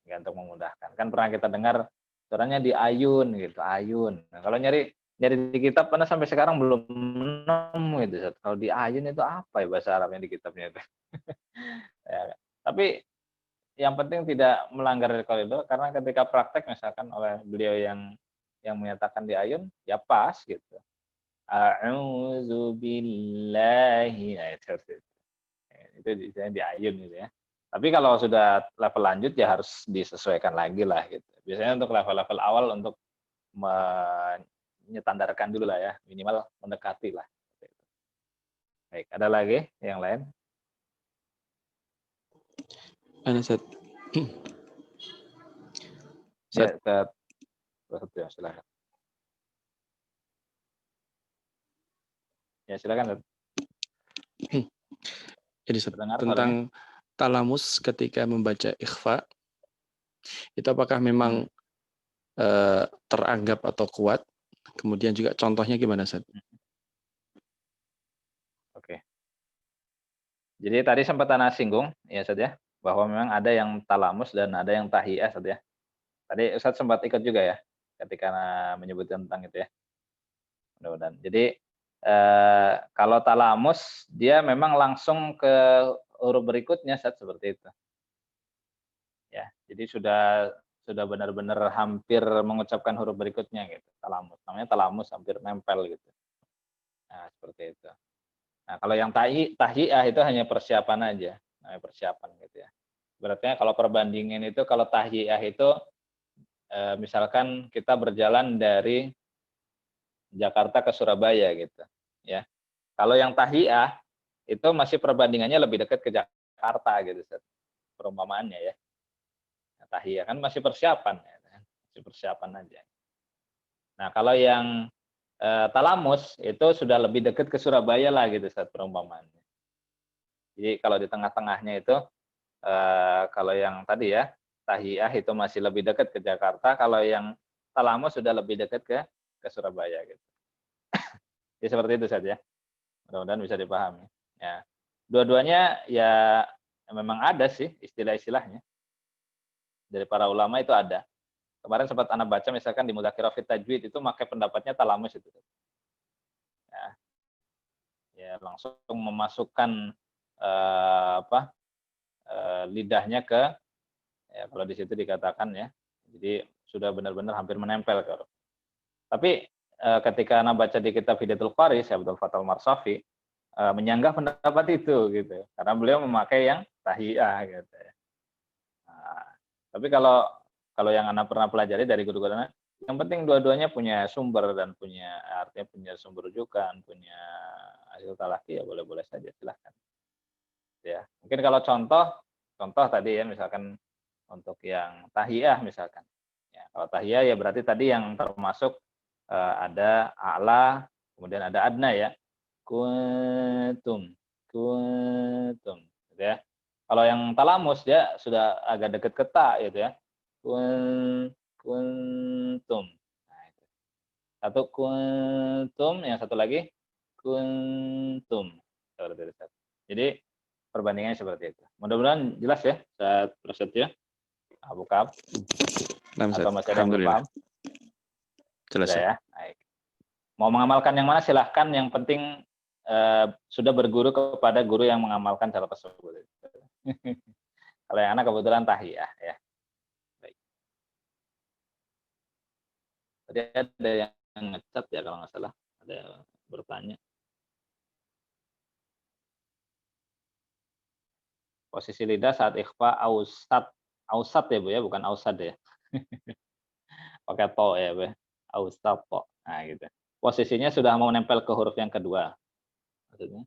ya, untuk memudahkan. Kan pernah kita dengar caranya di ayun gitu, ayun. Nah, kalau nyari di kitab karena sampai sekarang belum nemu itu. Kalau di ayun itu apa ya bahasa Arabnya di kitabnya itu. Ya, tapi yang penting tidak melanggar koridor karena ketika praktek misalkan oleh beliau yang menyatakan di ayun ya pas gitu. A'udzu billahi. Nah, itu istilahnya di ayun gitu ya. Tapi kalau sudah level lanjut ya harus disesuaikan lagi lah gitu. Biasanya untuk level-level awal untuk menyetandarkan dulu lah ya, minimal mendekati lah. Baik, ada lagi yang lain? Ana Ustaz. Ya, ya, silakan. Ya, silakan. Jadi Ustaz, Terdengar tentang talamus ketika membaca ikhfa, itu apakah memang teranggap atau kuat? Kemudian juga contohnya gimana Ustaz? Oke. Jadi tadi sempat Ana singgung ya Ustaz ya, bahwa memang ada yang talamus dan ada yang tahiyah Ustaz ya. Tadi Ustaz sempat ikut juga ya ketika menyebutkan tentang itu ya. Mudah-mudahan. Jadi kalau talamus dia memang langsung ke huruf berikutnya Ustaz, seperti itu. Ya, jadi sudah benar-benar hampir mengucapkan huruf berikutnya gitu, talamus. Namanya talamus hampir nempel gitu. Nah, seperti itu. Nah, kalau yang tahiyah itu hanya persiapan aja, namanya persiapan gitu ya. Berarti kalau perbandingan itu kalau tahiyah itu misalkan kita berjalan dari Jakarta ke Surabaya gitu, ya. Kalau yang tahiyah itu masih perbandingannya lebih dekat ke Jakarta gitu, Ustaz. Perumpamaannya ya. Nah, tahiyah kan masih persiapan, ya, kan? Masih persiapan aja. Nah, kalau yang talamus itu sudah lebih dekat ke Surabaya lah gitu, Ustaz, perumpamaannya. Jadi kalau di tengah-tengahnya itu kalau yang tadi ya tahiyah itu masih lebih dekat ke Jakarta, kalau yang talamus sudah lebih dekat ke Surabaya gitu. Jadi seperti itu saja. Mudah-mudahan bisa dipahami. Ya, dua-duanya ya memang ada sih istilah-istilahnya dari para ulama itu ada. Kemarin sempat Anda baca misalkan di Mudzakkirah fit Tajwid itu pakai pendapatnya talamus itu. Ya, ya langsung memasukkan lidahnya ke ya kalau di situ dikatakan ya. Jadi sudah benar-benar hampir menempel ke huruf. Tapi ketika Anda baca di kitab Hidayatul Qari, Syekh Abdul Fattah Al-Marsafi menyanggah pendapat itu gitu. Karena beliau memakai yang tahiyah gitu ya. Nah, tapi kalau yang Anda pernah pelajari dari guru-guru Anda, yang penting dua-duanya punya sumber dan punya artinya punya sumber rujukan, punya hasil talaki ya boleh-boleh saja silahkan. Ya, mungkin kalau contoh tadi ya misalkan untuk yang tahiyah misalkan. Ya, kalau tahiyah ya berarti tadi yang termasuk ada a'la, kemudian ada adna ya. Kuntum, kuntum, gitu ya. Kalau yang talamus dia sudah agak dekat ke ta gitu ya. Kuntum. Nah, itu. Satu kuntum, yang satu lagi kuntum. Jadi perbandingannya seperti itu. Mudah-mudahan jelas ya, Ustaz Prasetyo, Abu Kab. Atau masih ada yang belum paham? Jelas ya. Baik. Mau mengamalkan yang mana silahkan. Yang penting sudah berguru kepada guru yang mengamalkan cara tersebut. Kalau yang anak kebetulan tahiyah ya. Baik. Tadi ada yang ngecat ya kalau nggak salah, ada yang bertanya. Posisi lidah saat ikhfa ausat ya Bu ya, bukan ausad ya. Pakai to ya Bu. Ausat to. Nah gitu. Posisinya sudah mau nempel ke huruf yang kedua. Maksudnya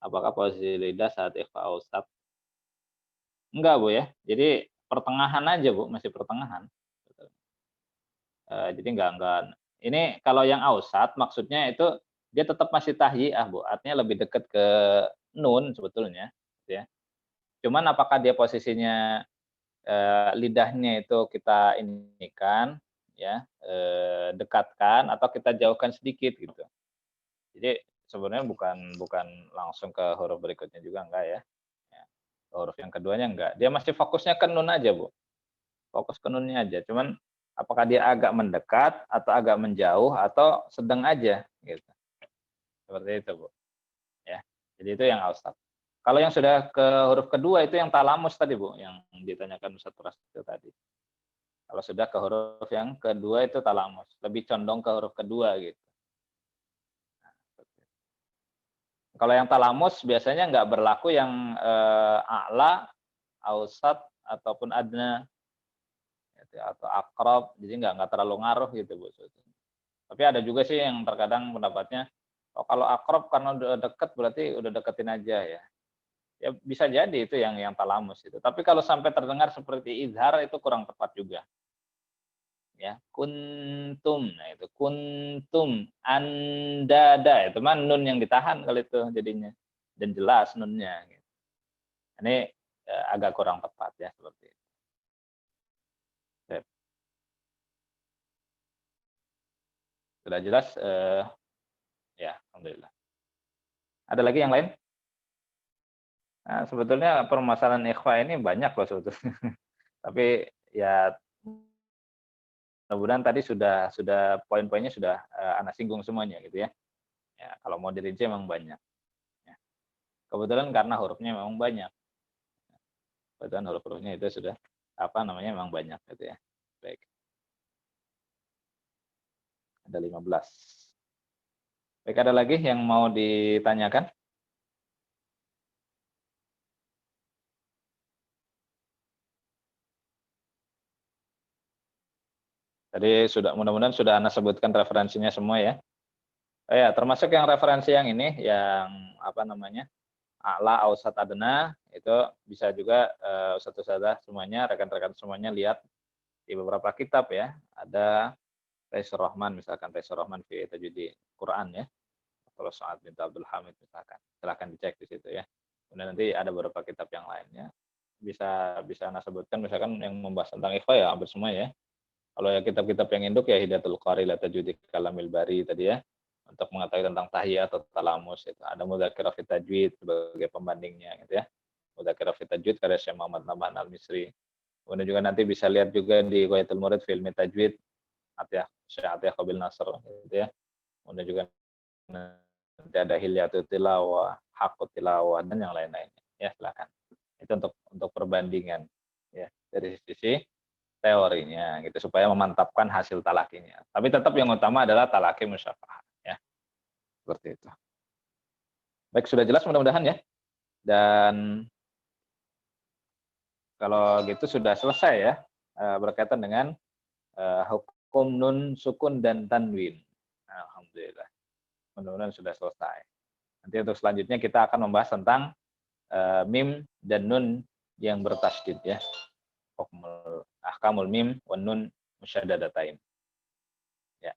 Apakah posisi lidah saat ikhfa ausat? Enggak, Bu, ya. Jadi pertengahan aja, Bu, masih pertengahan. Jadi enggak ini kalau yang ausat maksudnya itu dia tetap masih tahyi'ah, Bu, artinya lebih dekat ke nun sebetulnya, gitu ya. Cuman apakah dia posisinya, lidahnya itu kita inikan, ya, dekatkan atau kita jauhkan sedikit gitu. Jadi sebenarnya bukan bukan langsung ke huruf berikutnya juga enggak ya. Ya, ke huruf yang keduanya enggak. Dia masih fokusnya ke nun aja, Bu. Fokus ke nunnya aja. Cuman apakah dia agak mendekat atau agak menjauh atau sedang aja gitu. Seperti itu, Bu. Ya. Jadi itu yang ausat. Kalau yang sudah ke huruf kedua itu yang talamus tadi, Bu, yang ditanyakan Ustaz Prasetyo tadi. Kalau sudah ke huruf yang kedua itu talamus, lebih condong ke huruf kedua gitu. Kalau yang talamus biasanya nggak berlaku yang a'la, ausat ataupun adna gitu, atau akrab, jadi nggak terlalu ngaruh gitu, Bu. Tapi ada juga sih yang terkadang pendapatnya, oh kalau akrab karena udah deket berarti udah deketin aja ya. Ya bisa jadi itu yang talamus itu. Tapi kalau sampai terdengar seperti izhar itu kurang tepat juga. Ya, kuntum. Nah, itu kuntum andada itu mah nun yang ditahan kali itu jadinya. Dan jelas nunnya gitu. Ini agak kurang tepat ya seperti itu. Sudah jelas ya, alhamdulillah. Ada lagi yang lain? Nah, sebetulnya permasalahan ikhfa ini banyak loh sebetulnya. Tapi ya mudah-mudahan tadi sudah poin-poinnya sudah Ana singgung semuanya gitu ya. Ya, kalau mau dirinci memang banyak. Ya. Kebetulan karena hurufnya memang banyak. Kebetulan huruf-hurufnya itu sudah memang banyak gitu ya. Baik. Ada 15. Baik, ada lagi yang mau ditanyakan? Tadi mudah-mudahan sudah Anda sebutkan referensinya semua ya. Ya, termasuk yang referensi yang ini, yang a'la, ausat, adna, itu bisa juga ustaz-ustazah semuanya, rekan-rekan semuanya lihat di beberapa kitab ya. Ada Taisir Rahman, misalkan Taisir Rahman fi Tajwid Quran ya. Kalau Sa'ad bin Abdul Hamid misalkan. Silahkan dicek di situ ya. Kemudian nanti ada beberapa kitab yang lainnya. Bisa Anda sebutkan misalkan yang membahas tentang ikhfa ya, hampir semua ya. Kalau ya kitab-kitab yang induk ya Hidayatul Qari la Tajwid Kalamil Bari tadi ya. Untuk mengetahui tentang tahiyat atau talamus itu. Ada Mudzakkirah fi Tajwid sebagai pembandingnya gitu ya. Mudzakkirah fi Tajwid karya Syekh Muhammad Nabhan Al-Misri. Kemudian juga nanti bisa lihat juga di Ghayatul Murid fi Ilmi Tajwid Syekh Atiyah Qabil Nasr gitu ya. Kemudian juga nanti ada Hilyatul Tilawah, Haqqut Tilawah dan yang lain-lainnya. Ya, silakan. Itu untuk perbandingan ya dari sisi teorinya gitu supaya memantapkan hasil talakinya. Tapi tetap yang utama adalah talaki musyafahah ya. Seperti itu. Baik, sudah jelas mudah-mudahan ya. Dan kalau gitu sudah selesai ya berkaitan dengan hukum nun, sukun dan tanwin. Alhamdulillah. Mudah-mudahan sudah selesai. Nanti untuk selanjutnya kita akan membahas tentang mim dan nun yang bertasydid ya. Ahkamul mim wan nun musyadadatain. Ya.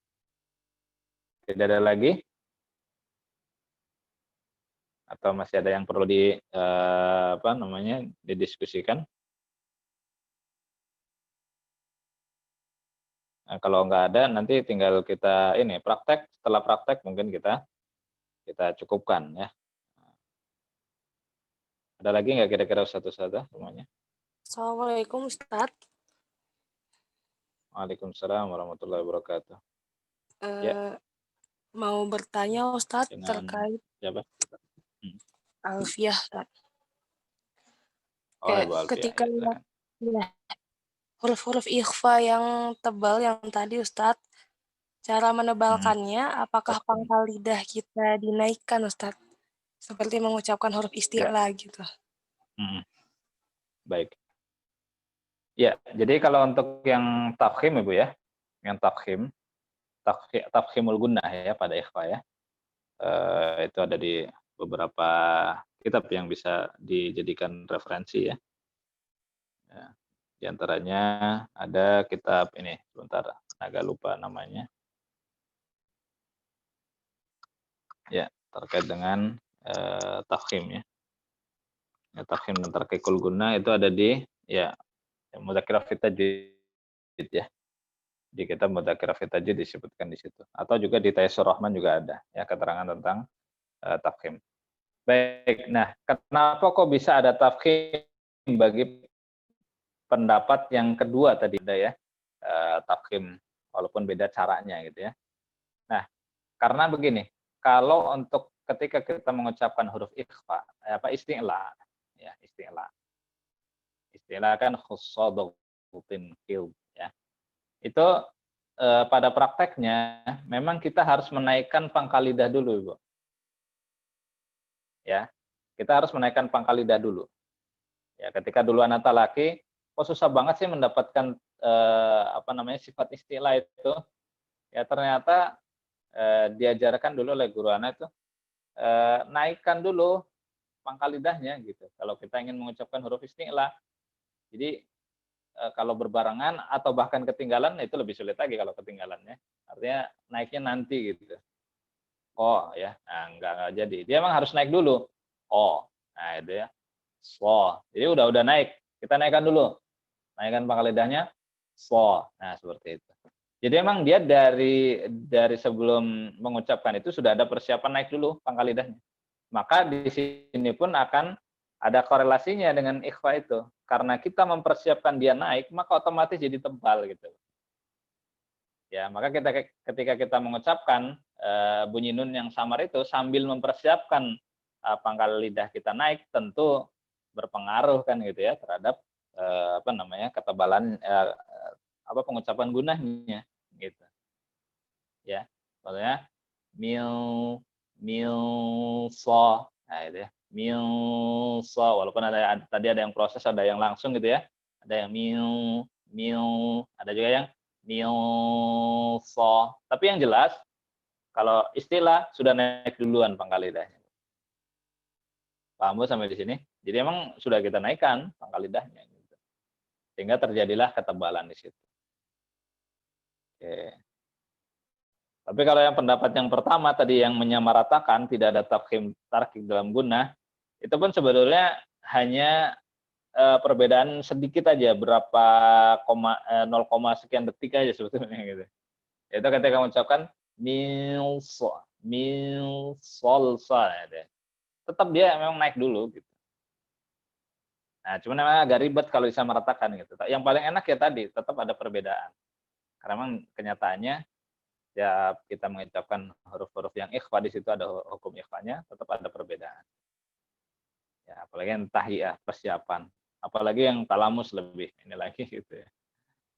Tidak ada lagi? Atau masih ada yang perlu didiskusikan? Nah, kalau nggak ada nanti tinggal kita praktek. Setelah praktek mungkin kita cukupkan ya. Ada lagi nggak kira-kira Ustaz-Ustazah semuanya? Assalamualaikum Ustaz. Waalaikumsalam warahmatullahi wabarakatuh. Ya. Mau bertanya Ustaz Dengan terkait siapa? Alfiah Ustaz. Oh, Ibu Alfiah. Ketika Ya, huruf-huruf ikhfa yang tebal yang tadi Ustaz, cara menebalkannya apakah pangkal lidah kita dinaikkan Ustaz? Seperti mengucapkan huruf isti'la gitu. Baik. Ya, jadi kalau untuk yang tafkhim Ibu ya, yang tafkhimul gunnah ya pada ikhfa ya. Itu ada di beberapa kitab yang bisa dijadikan referensi ya. Ya, di antaranya ada kitab ini, sebentar, agak lupa namanya. Ya, terkait dengan tafkhim ya. Ya, tafkhim dan tarkikul guna itu ada di ya Mudzakkirah fit Tajwid ya. Di kitab Mudzakkirah fit Tajwid disebutkan di situ. Atau juga di Taysir Rahman juga ada ya keterangan tentang tafkhim. Baik, nah kenapa kok bisa ada tafkhim bagi pendapat yang kedua tadi ada ya, tafkhim walaupun beda caranya gitu ya. Nah, karena begini, kalau untuk ketika kita mengucapkan huruf ikhfa, apa isti'la ya, isti'la. Isti'la kan khussadatin qil ya. Itu pada prakteknya memang kita harus menaikkan pangkal lidah dulu, Ibu. Ya. Kita harus menaikkan pangkal lidah dulu. Ya, ketika dulu anak laki, kok susah banget sih mendapatkan sifat istilah itu. Ya ternyata diajarkan dulu oleh guru anak itu naikkan dulu pangkal lidahnya gitu. Kalau kita ingin mengucapkan huruf istilah. Jadi kalau berbarengan atau bahkan ketinggalan itu lebih sulit lagi kalau ketinggalannya. Artinya naiknya nanti gitu. Oh ya, nah, enggak jadi. Dia emang harus naik dulu. Oh, nah itu ya. So, jadi udah naik. Kita naikkan dulu. Naikkan pangkal lidahnya. So, nah seperti itu. Jadi emang dia dari sebelum mengucapkan itu sudah ada persiapan naik dulu pangkal lidahnya. Maka di sini pun akan ada korelasinya dengan ikhfa itu. Karena kita mempersiapkan dia naik, maka otomatis jadi tebal gitu. Ya, maka ketika kita mengucapkan bunyi nun yang samar itu sambil mempersiapkan pangkal lidah kita naik, tentu berpengaruh kan gitu ya terhadap ketebalan pengucapan gunahnya gitu. Ya. Maksudnya mil so. Nah, itu ya. Mil so walaupun tadi ada yang proses, ada yang langsung gitu ya. Ada yang mil, ada juga yang mil so. Tapi yang jelas kalau istilah sudah naik duluan pangkal lidahnya. Paham Bu sampai di sini? Jadi emang sudah kita naikkan pangkal lidahnya gitu. Sehingga terjadilah ketebalan di situ. Oke. Tapi kalau yang pendapat yang pertama tadi yang menyamaratakan tidak ada tafkhim tarkik dalam gunah, itu pun sebetulnya hanya perbedaan sedikit aja, berapa 0, sekian detik aja sebetulnya gitu. Itu ketika mengucapkan mil sol ya. Tetap dia memang naik dulu gitu. Nah, cuman memang agak ribet kalau bisa meratakan gitu. Yang paling enak ya tadi, tetap ada perbedaan. Karena memang kenyataannya ya kita mengucapkan huruf-huruf yang ikhfa di situ ada hukum ikhfanya, tetap ada perbedaan. Ya, apalagi yang tahiyah, persiapan. Apalagi yang talamus lebih ini lagi gitu ya.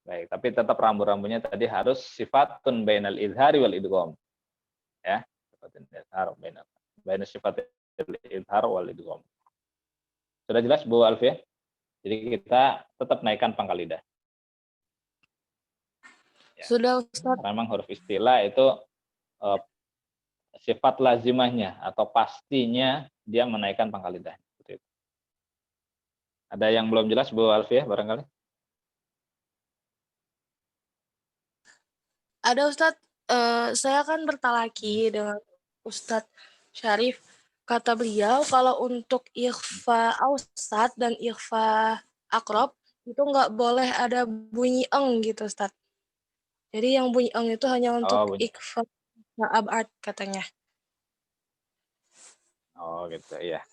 Baik, tapi tetap rambu-rambunya tadi harus sifatun bainal idhari wal idgham. Ya, sifatun idhar bainal sifatil idhar wal idgham. Sudah jelas Bu Alfia? Jadi kita tetap naikkan pangkal lidah. Ya. Sudah Ustaz. Karena memang huruf istilah itu sifat lazimahnya atau pastinya dia menaikkan pangkal lidah. Ada yang belum jelas Bu Alfia barangkali? Ada Ustaz, saya kan bertalaki dengan Ustadz Syarif. Kata beliau kalau untuk ikhfa ausat dan ikhfa akrob itu nggak boleh ada bunyi eng gitu Ustadz. Jadi yang bunyi eng itu hanya untuk ikhfa abad katanya. Oh gitu, iya.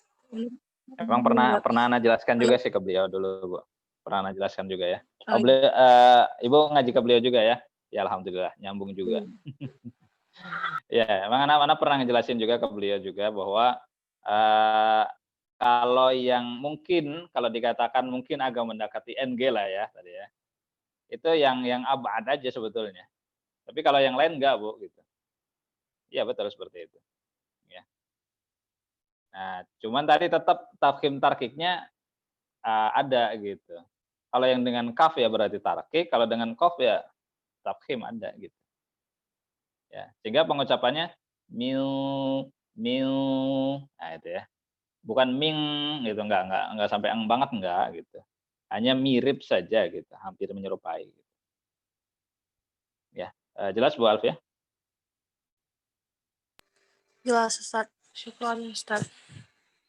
Emang pernah Ana jelaskan juga sih ke beliau dulu, Bu. Pernah Ana jelaskan juga ya. Oh, Ibu ngaji ke beliau juga ya? Ya alhamdulillah, nyambung juga. Ya, emang Ana pernah ngejelasin juga ke beliau juga bahwa kalau yang mungkin kalau dikatakan mungkin agak mendekati NG lah ya tadi ya. Itu yang abad aja sebetulnya. Tapi kalau yang lain enggak, Bu, gitu. Iya, betul seperti itu. Ya. Nah, cuman tadi tetap tafkhim tarkiknya ada gitu. Kalau yang dengan kaf ya berarti tarkik, kalau dengan qaf ya tafkhim ada gitu. Ya, sehingga pengucapannya Mil, nah itu ya. Bukan ming gitu, enggak sampai eng banget enggak gitu. Hanya mirip saja gitu, hampir menyerupai gitu. Ya, jelas Bu Alf ya? Jelas Ustaz. Syukron Ustaz.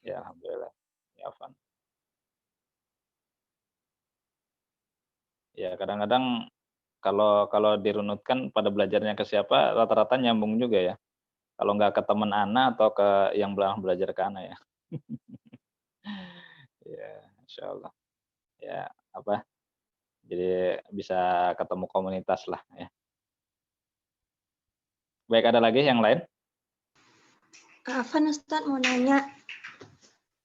Ya, alhamdulillah. Ya, Afan. Ya, kadang-kadang kalau dirunutkan pada belajarnya ke siapa, rata-rata nyambung juga ya. Kalau nggak ke teman Ana atau ke yang belajar ke Ana ya. Ya, insyaallah. Ya, apa, jadi bisa ketemu komunitas lah ya. Baik, ada lagi yang lain? Afan Ustadz mau nanya.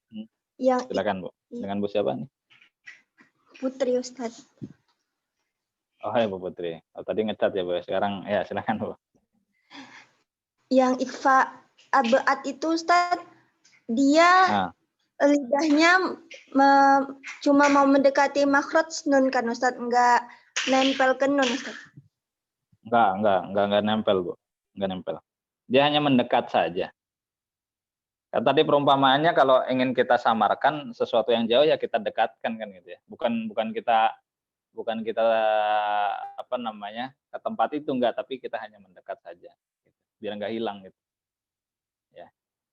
Hmm, Yang Silakan Bu. Dengan Bu siapa nih? Putri Ustadz. Oh, hai Bu Putri. Oh, tadi ngecat ya Bu. Sekarang ya silakan Bu. Yang ikhfa abaat itu Ustadz, dia Nah, lidahnya cuma mau mendekati makhraj nun kan Ustadz, nggak nempel ke nun Ustadz. enggak nempel Bu. Enggak nempel. Dia hanya mendekat saja. Kan tadi perumpamaannya kalau ingin kita samarkan sesuatu yang jauh ya kita dekatkan kan gitu ya. Bukan kita apa namanya ke tempat itu enggak, tapi kita hanya mendekat saja. Gitu. Biar enggak hilang gitu.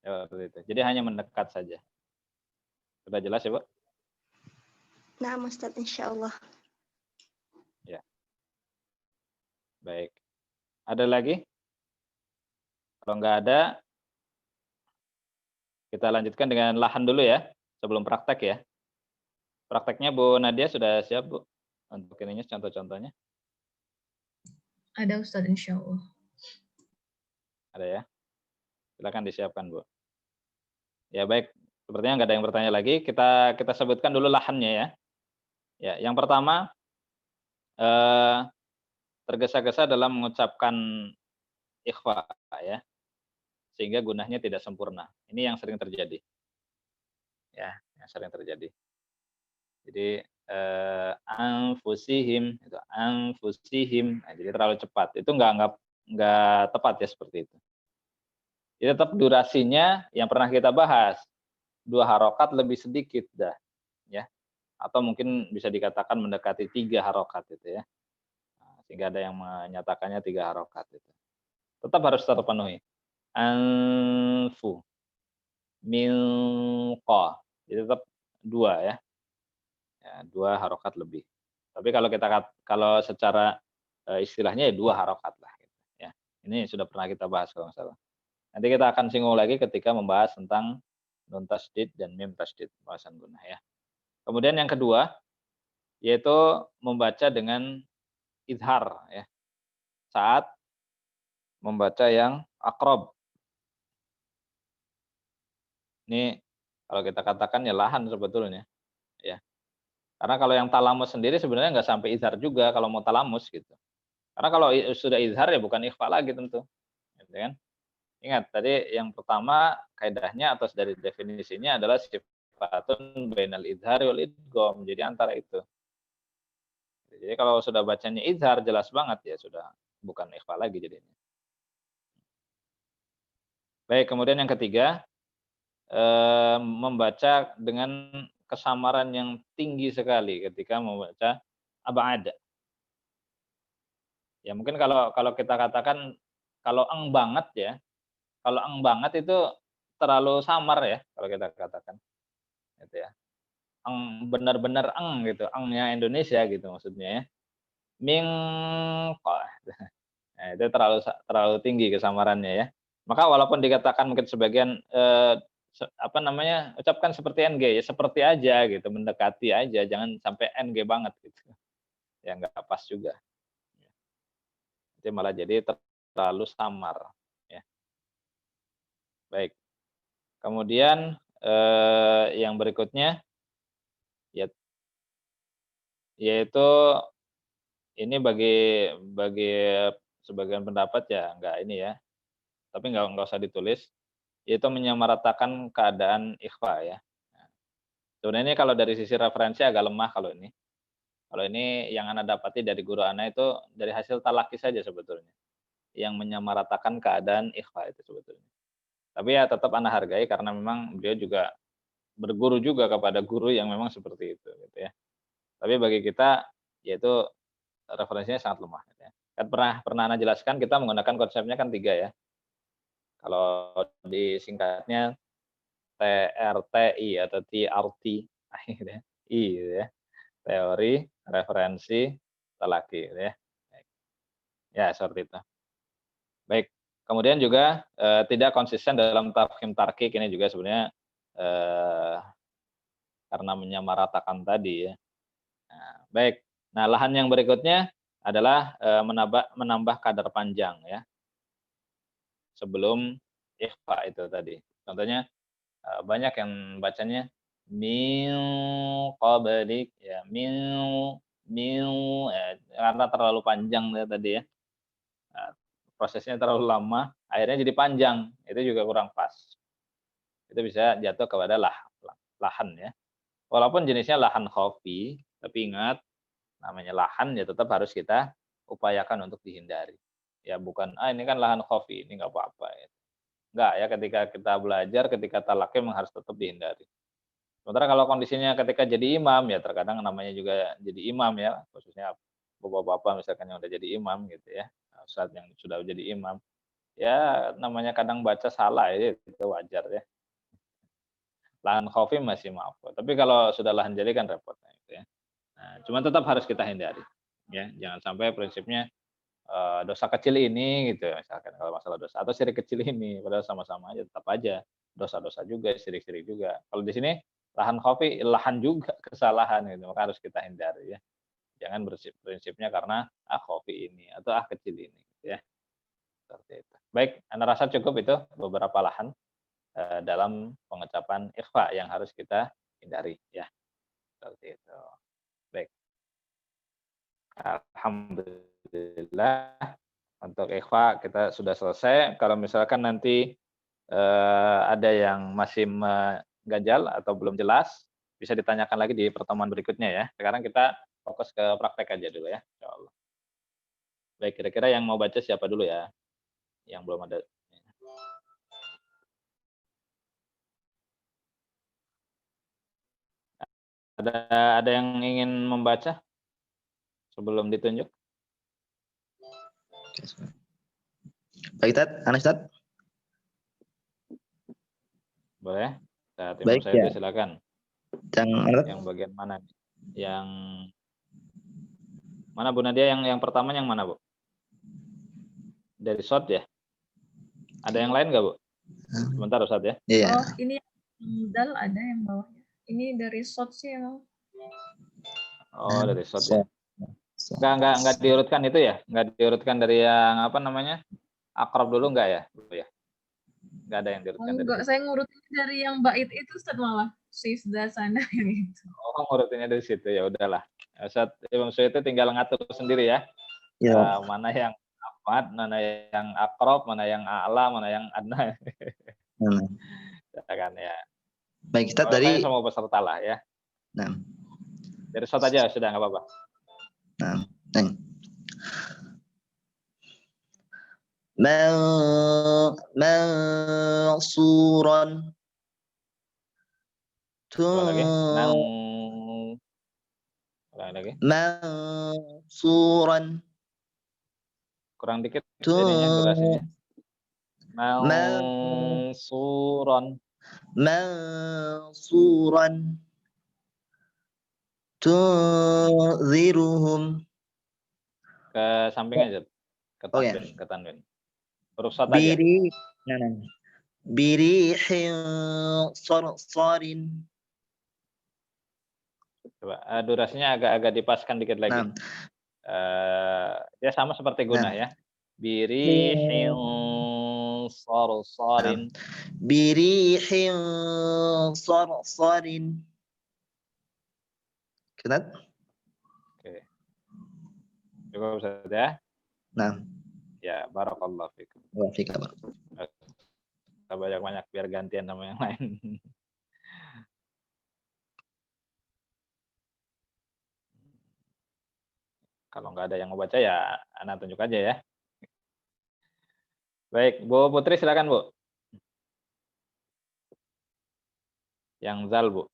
Ya, seperti itu. Jadi hanya mendekat saja. Sudah jelas ya, Bu? Nah, Ustadz, insya Allah. Ya. Baik. Ada lagi? Kalau enggak ada, kita lanjutkan dengan lahan dulu ya, sebelum praktek ya. Prakteknya Bu Nadia sudah siap, Bu? Untuk ininya contoh-contohnya. Ada Ustadz, insya Allah. Ada ya? Silakan disiapkan, Bu. Ya baik, sepertinya nggak ada yang bertanya lagi. Kita sebutkan dulu lahannya ya. Ya, yang pertama tergesa-gesa dalam mengucapkan ikhfa ya, sehingga gunahnya tidak sempurna. Ini yang sering terjadi. Ya, yang sering terjadi. Jadi anfusihim itu anfusihim. Nah, jadi terlalu cepat. Itu nggak tepat ya seperti itu. Jadi tetap durasinya yang pernah kita bahas. 2 harokat lebih sedikit dah. Ya. Atau mungkin bisa dikatakan mendekati 3 harokat itu ya. Nah, sehingga ada yang menyatakannya 3 harokat itu. Tetap harus terpenuhi. Anfu. Milqa. Jadi tetap 2 ya. Ya, 2 harokat lebih. Tapi kalau secara istilahnya ya 2 harokat lah. Gitu, ya. Ini sudah pernah kita bahas kalau nggak salah. Nanti kita akan singgung lagi ketika membahas tentang nun tasydid dan mim tasydid bahasan gunah ya. Kemudian yang kedua yaitu membaca dengan idhar ya. Saat membaca yang akrob. Ini kalau kita katakan ya lahan sebetulnya ya. Karena kalau yang talamus sendiri sebenarnya nggak sampai idhar juga kalau mau talamus gitu. Karena kalau sudah idhar ya bukan ikhfa lagi tentu. Gitu kan? Ingat tadi yang pertama kaidahnya atau dari definisinya adalah sifatun bainal idhari wal idgham. Jadi antara itu. Jadi kalau sudah bacanya idhar jelas banget ya sudah bukan ikhfa lagi jadinya. Baik, kemudian yang ketiga membaca dengan kesamaran yang tinggi sekali ketika membaca ab'ad. Ya mungkin kalau kita katakan kalau eng banget ya, kalau eng banget itu terlalu samar ya kalau kita katakan. Gitu ya. Eng benar-benar eng gitu, engnya Indonesia gitu maksudnya ya. Ming nah, itu terlalu tinggi kesamarannya ya. Maka walaupun dikatakan mungkin sebagian apa namanya ucapkan seperti NG ya seperti aja gitu mendekati aja jangan sampai NG banget gitu ya nggak pas juga itu malah jadi terlalu samar ya baik kemudian yang berikutnya ya yaitu ini bagi sebagian pendapat ya nggak ini ya tapi nggak usah ditulis yaitu menyamaratakan keadaan ikhfa ya. Nah, sebenarnya kalau dari sisi referensi agak lemah kalau ini. Kalau ini yang Anda dapati dari guru Anda itu dari hasil talaki saja sebetulnya. Yang menyamaratakan keadaan ikhfa itu sebetulnya. Tapi ya tetap Anda hargai karena memang beliau juga berguru juga kepada guru yang memang seperti itu gitu ya. Tapi bagi kita yaitu referensinya sangat lemah gitu ya. Kan pernah Anda jelaskan kita menggunakan konsepnya kan 3 ya. Kalau disingkatnya TRTI atau TRT gitu ya. I gitu ya. Teori, referensi, telaki gitu ya. Ya, seperti itu. Baik, kemudian juga tidak konsisten dalam tafhim tarkik ini juga sebenarnya karena menyamaratakan tadi ya. Nah, baik. Nah, lahan yang berikutnya adalah menambah kadar panjang ya. Sebelum ikhfa itu tadi. Contohnya banyak yang bacanya min qablik ya min karena terlalu panjang ya tadi ya. Nah, prosesnya terlalu lama, akhirnya jadi panjang. Itu juga kurang pas. Itu bisa jatuh kepada lahan ya. Walaupun jenisnya lahan khafi, tapi ingat namanya lahan ya tetap harus kita upayakan untuk dihindari. Ya bukan ini kan lahan khafi, ini nggak apa-apa ya. Enggak ya, ketika kita belajar, ketika talaki memang harus tetap dihindari. Sementara kalau kondisinya ketika jadi imam ya terkadang namanya juga jadi imam ya, khususnya bapak-bapak misalkan yang udah jadi imam gitu ya, saat yang sudah jadi imam, ya namanya kadang baca salah ya itu wajar ya. Lahan khafi masih maaf, tapi kalau sudah lahan jadi kan repot gitu ya. Nah, cuman tetap harus kita hindari ya, jangan sampai prinsipnya dosa kecil ini gitu misalkan kalau masalah dosa atau syirik kecil ini padahal sama-sama aja tetap aja dosa-dosa juga syirik-syirik juga. Kalau di sini lahan khafi lahan juga kesalahan gitu maka harus kita hindari ya. Jangan prinsipnya karena khafi ini atau kecil ini gitu ya. Seperti itu. Baik, Anda rasa cukup itu beberapa lahan dalam pengucapan ikhfa yang harus kita hindari ya. Seperti itu. Baik. Alhamdulillah untuk ikhfa kita sudah selesai. Kalau misalkan nanti ada yang masih mengganjal atau belum jelas, bisa ditanyakan lagi di pertemuan berikutnya ya. Sekarang kita fokus ke praktek aja dulu ya, insyaallah. Baik, kira-kira yang mau baca siapa dulu ya? Yang belum ada. Ada yang ingin membaca sebelum ditunjuk? Pak Ustaz, Anas Ustaz. Boleh? Saat Baik, saya ya. silakan. Yang bagian mana? Yang mana Bu Nadia? Yang pertama yang mana Bu? Dari shot ya? Ada yang lain nggak Bu? Sebentar Ustaz ya. Iya. Oh, ini dal ada yang bawahnya. Ini dari shot sih emang. Oh, dari shot ya. Enggak diurutkan itu ya? Enggak diurutkan dari yang apa namanya? Akrab dulu enggak ya? Ya. Enggak ada yang diurutkan dari Enggak, saya ngurutin dari yang bait itu Ustaz malah. Sisda sana yang itu. Oh, ngurutinnya dari situ ya udahlah. Ustaz Imam Suyuti tinggal ngatur sendiri ya. Ya. Mana yang amat, mana yang akrab, mana yang a'la, mana yang adna. Kan ya. Baik, kita dari semua peserta lah ya. Nah. Dari shot aja sudah enggak apa-apa. Nah. Mansuran. Lagi. Mansuran. Kurang dikit jadinya durasinya. Mansuran. Tunziruhum. Ke samping aja. Ke tanwin. Huruf shot aja. Birihin sarsarin. Coba durasinya agak dipaskan dikit lagi. Ya sama seperti guna ya. Birihin sarsarin. Birihin sarsarin. Kenapa? Oke. Cukup Ustaz ya. Nah. Ya, barakallahu fikum. Kita banyak-banyak biar gantian sama yang lain. Kalau nggak ada yang mau baca ya Anda tunjuk aja ya. Baik, Bu Putri silakan Bu. Yang zal, Bu.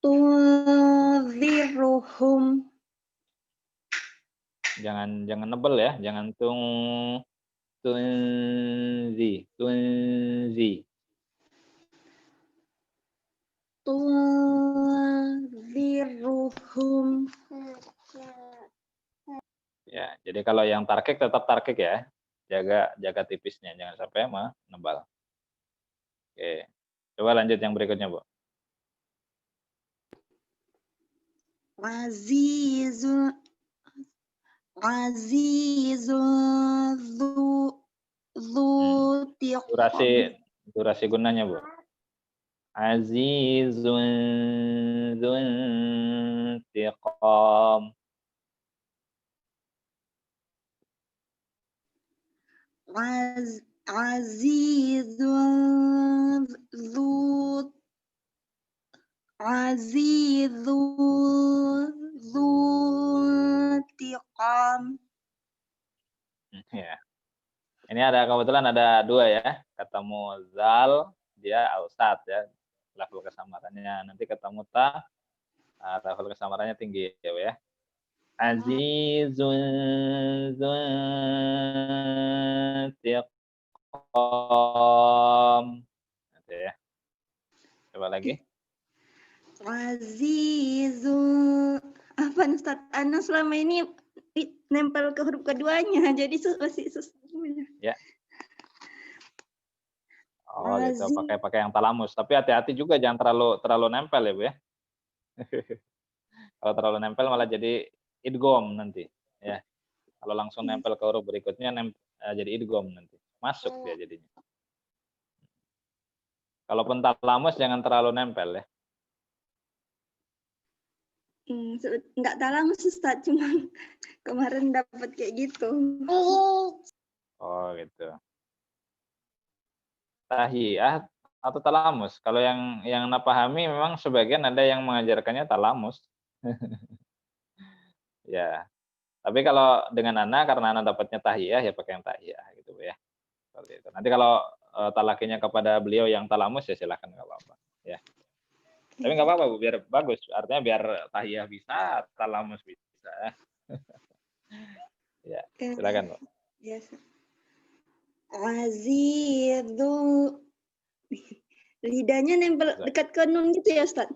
Tunziruhum. Jangan nebel ya, jangan tunzi. Tunziruhum. Ya, jadi kalau yang tarkik tetap tarkik ya. Jaga tipisnya, jangan sampai menebal. Oke. Coba lanjut yang berikutnya, Bu. Azizun Durasi gunanya, Bu. Azizun dzuntiqam. Azizun Ya. Ini kebetulan ada dua ya. Ketemu zal, dia ausat ya. Level kesamarannya. Nanti ketemu ta, level kesamarannya tinggi ya. Azizun dzuntiqam. Nanti ya. Coba lagi. Azizun. Apa Ustaz? Ana selama ini nempel ke huruf keduanya, jadi masih susah. Ya. Oh gitu, pakai yang talamus. Tapi hati-hati juga jangan terlalu nempel ya, Bu ya. Kalau terlalu nempel malah jadi idgham nanti, ya. Kalau langsung nempel ke huruf berikutnya jadi idgham nanti. Masuk dia jadinya. Kalaupun talamus jangan terlalu nempel ya. Enggak talamus Ustaz, cuma kemarin dapat kayak gitu. Oh gitu. Tahiyah atau talamus. Kalau yang Anda pahami memang sebagian ada yang mengajarkannya talamus. Ya. Tapi kalau dengan Ana karena Ana dapatnya tahiyah ya pakai yang tahiyah gitu ya. Seperti itu. Nanti kalau talakinya kepada beliau yang talamus ya silakan nggak apa-apa ya. Tapi nggak apa-apa Bu, biar bagus. Artinya biar tahiyah bisa, talamus bisa. Ya, silakan Bu. Yes. Azizu. Lidahnya nempel dekat ke nun gitu ya Ustaz.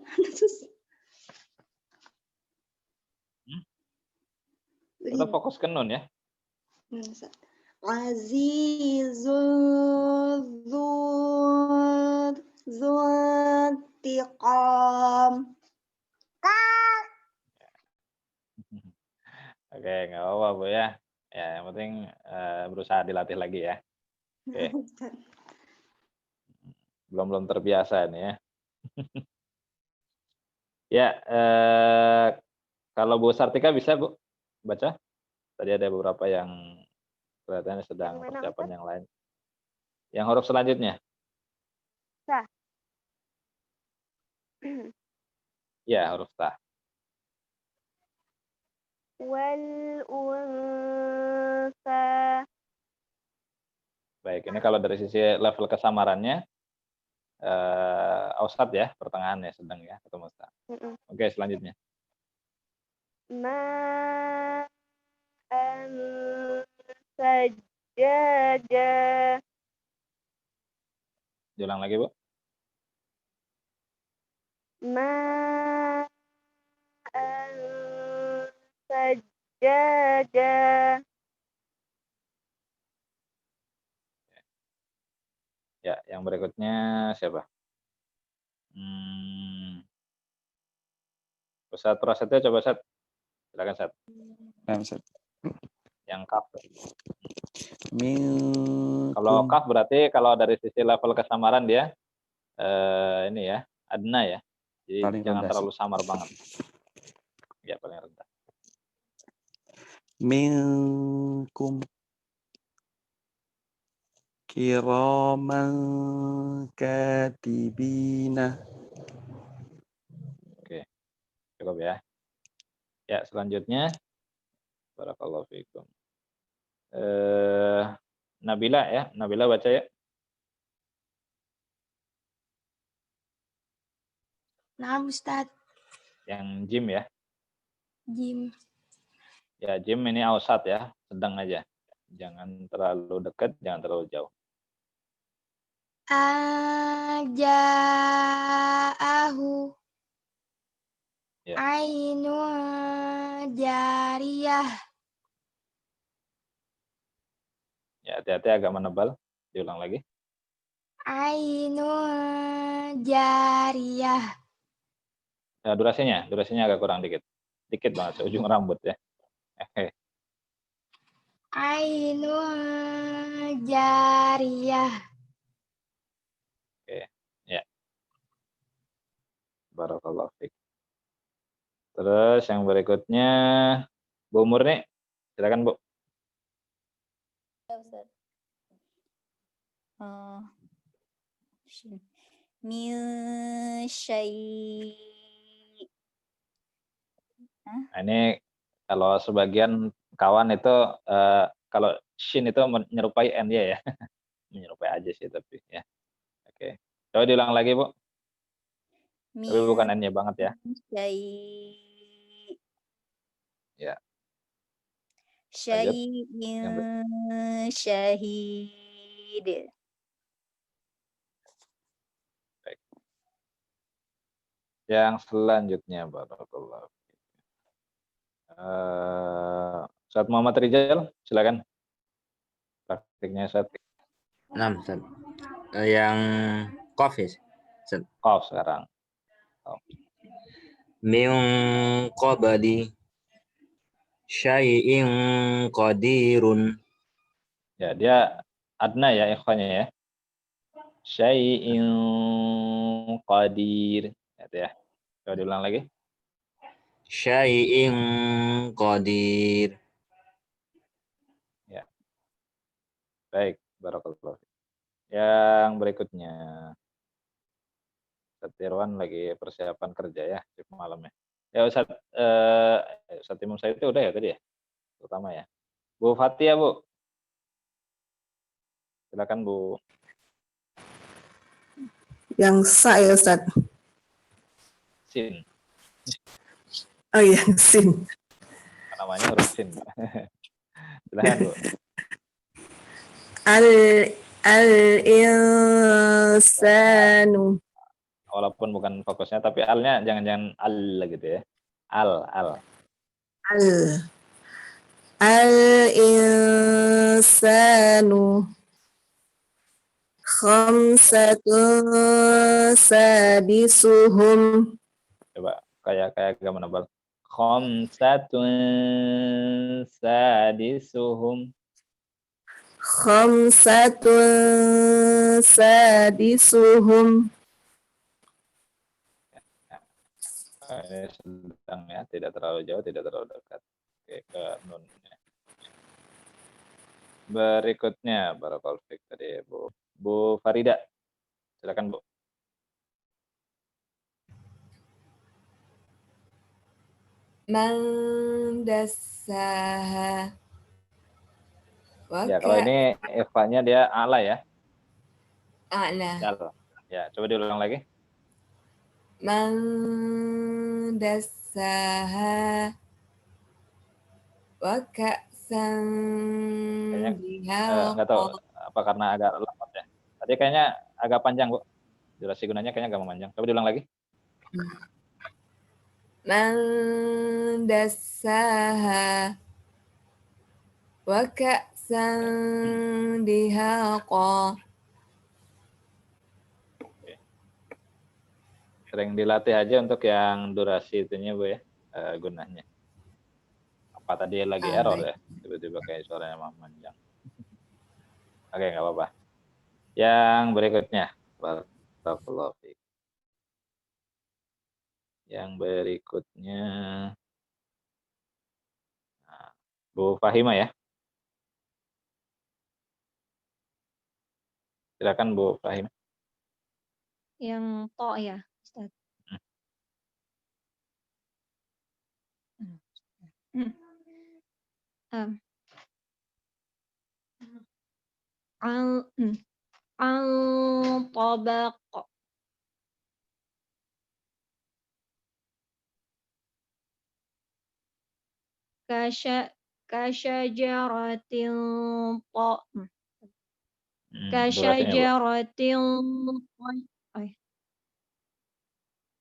Tetap fokus ke nun ya. Azizun Oke, nggak apa-apa Bu ya. Ya, yang penting berusaha dilatih lagi ya. Oke. Belum terbiasa nih ya. Ya, kalau Bu Sartika bisa Bu baca? Tadi ada beberapa yang kelihatannya sedang persiapan yang lain. Yang huruf selanjutnya. Sah. Ya, huruf ta. Wal unsa. Baik, ini kalau dari sisi level kesamarannya ausat ya, pertengahan ya, sedang ya, atau musta. Oke, selanjutnya. Ma sajada. Diulang lagi, Bu. Ma sajada. Ya, yang berikutnya siapa? Ustaz Prasetyo coba Ustaz. Silakan Ustaz. Yang kaf. Kalau kaf berarti kalau dari sisi level kesamaran dia ini ya, adna ya. Jadi paling jangan terlalu samar banget. Ya, paling rendah. Minkum kiraman katibina. Oke, cukup ya. Ya, selanjutnya. Barakallahu fiikum. Nabila ya, Nabila baca ya. Nah, Ustadz. Yang jim ya. Jim. Ya, jim ini ausat ya, sedang aja. Jangan terlalu dekat, jangan terlalu jauh. Aja'ahu Ya. ainun jariyah. Ya, hati-hati agak menebal. Diulang lagi. Ainun jariyah. Nah, durasinya agak kurang dikit. Dikit banget, seujung rambut ya. Ainun jariyah. Oke, ya. Barakallahu fiik. Terus yang berikutnya Bu Murni, silakan Bu. Ya, Ustaz. Min syai'. Nah, ini kalau sebagian kawan itu kalau shin itu menyerupai n ya. Menyerupai aja sih tapi ya. Oke. Coba diulang lagi, Bu. Tapi bukan n-nya banget ya. Syai'. Ya. Syai'in syahid. Baik. Yang selanjutnya barakallahu. Ustaz Muhammad Rizal, silakan. Praktiknya Ustaz. Nah, Ustaz. Yang qaf ya. Ustaz. Qaf sekarang. Min qabli syai'in qadirun. Ya, dia adna ya ikhwanya ya. Syai'in qadir. Ya. Coba diulang lagi. Syai'in qadir. Ya. Baik, barakallahu. Yang berikutnya. Ustaz Irwan lagi persiapan kerja ya, shift malam ya. Ya Ustaz Imam saya itu udah ya tadi ya? Terutama ya. Bu Fatia, Bu. Silakan Bu. Yang sa ya Ustaz. Sin. Oh iya, sin. Namanya huruf sin. Silakan Bu. Al-insanu. Walaupun bukan fokusnya, tapi al-nya jangan al gitu ya. Al. Al-insanu. Khamsatun sadisuhum. Coba kayak agak menebal. Khamsatun sadisuhum. Khamsatun sadisuhum. Ini sedang ya, tidak terlalu jauh, tidak terlalu dekat. Oke, ke nunnya. Berikutnya, barakallahu fiik tadi Bu Farida. Silakan Bu. Man dassaha. Ya, kalau ini Eva-nya dia ala ya. A'la. Ya, coba diulang lagi. Man dassaha. Wa ka'san Nggak tahu apa karena agak lambat ya. Tadi kayaknya agak panjang, Bu. Durasi gunanya kayaknya agak memanjang. Coba diulang lagi. Man dassaha. Wa ka'san dihaqa. Sering dilatih aja untuk yang durasi itunya, Bu ya. Gunanya. Apa tadi lagi error ya? Tiba-tiba kayak suaranya memanjang. Oke, nggak apa-apa. Yang berikutnya. Barakallahu fiik. Yang berikutnya. Nah, Bu Fahima ya. Silakan Bu Fahima. Yang to ya, Ustaz. Al-tabaq. Kasyajaratil Durasinya, Bu.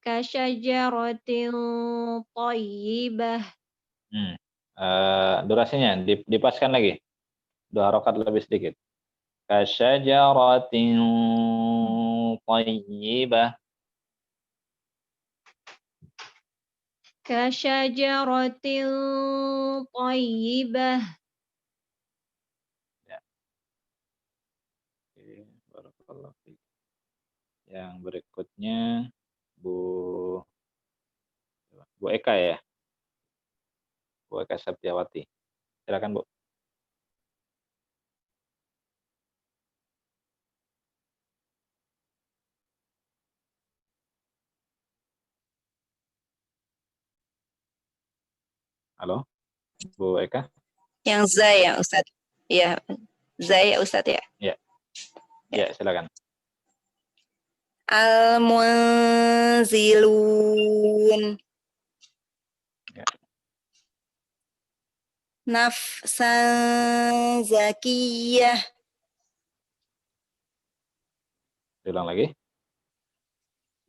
kasyajaratil thayyibah. Durasinya dipaskan lagi. 2 harokat lebih sedikit. Kasyajaratin thayyibah. Kasyajaratil thayyibah. Ya. Oke, barakallahu fiik. Yang berikutnya Bu Eka ya. Bu Eka Septiawati. Silakan, Bu. Halo, Bu Eka? Yang Zai ya Ustadz. Ya, Zai ya Ustadz ya. Ya. Ya, silakan. Al-munzilun. Ya. Nafsan zakiyah. Ulang lagi.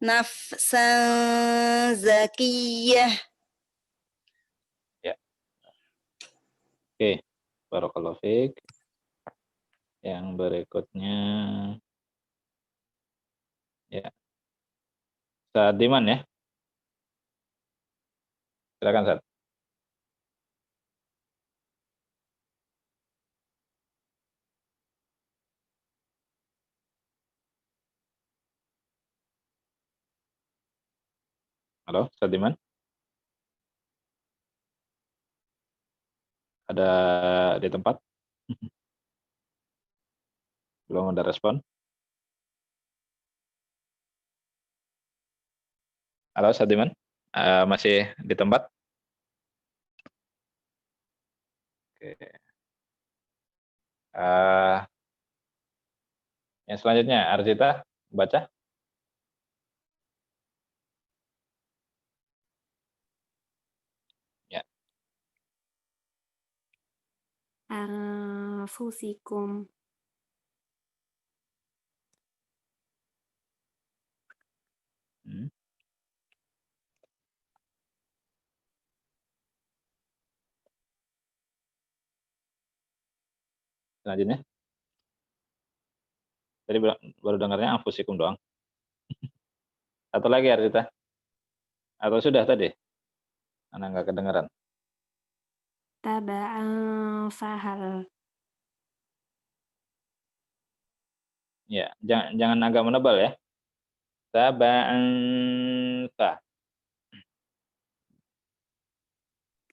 Nafsan zakiyah. Ya. Oke, barakallahu fiik. Yang berikutnya ya. Ustaz Diman ya. Silakan, Ustaz. Halo, Ustaz Diman? Ada di tempat? Belum ada respon? Halo, Ustaz Diman? Masih di tempat? Oke. Yang selanjutnya, Arzita, baca. Ya. Anfusikum. Selanjutnya. Tadi baru dengarnya anfusikum doang. Satu lagi, Arzita. Atau sudah tadi? Anak nggak kedengaran. Taba'an fahal. Ya, jangan agak menebal ya. Taba'an fa.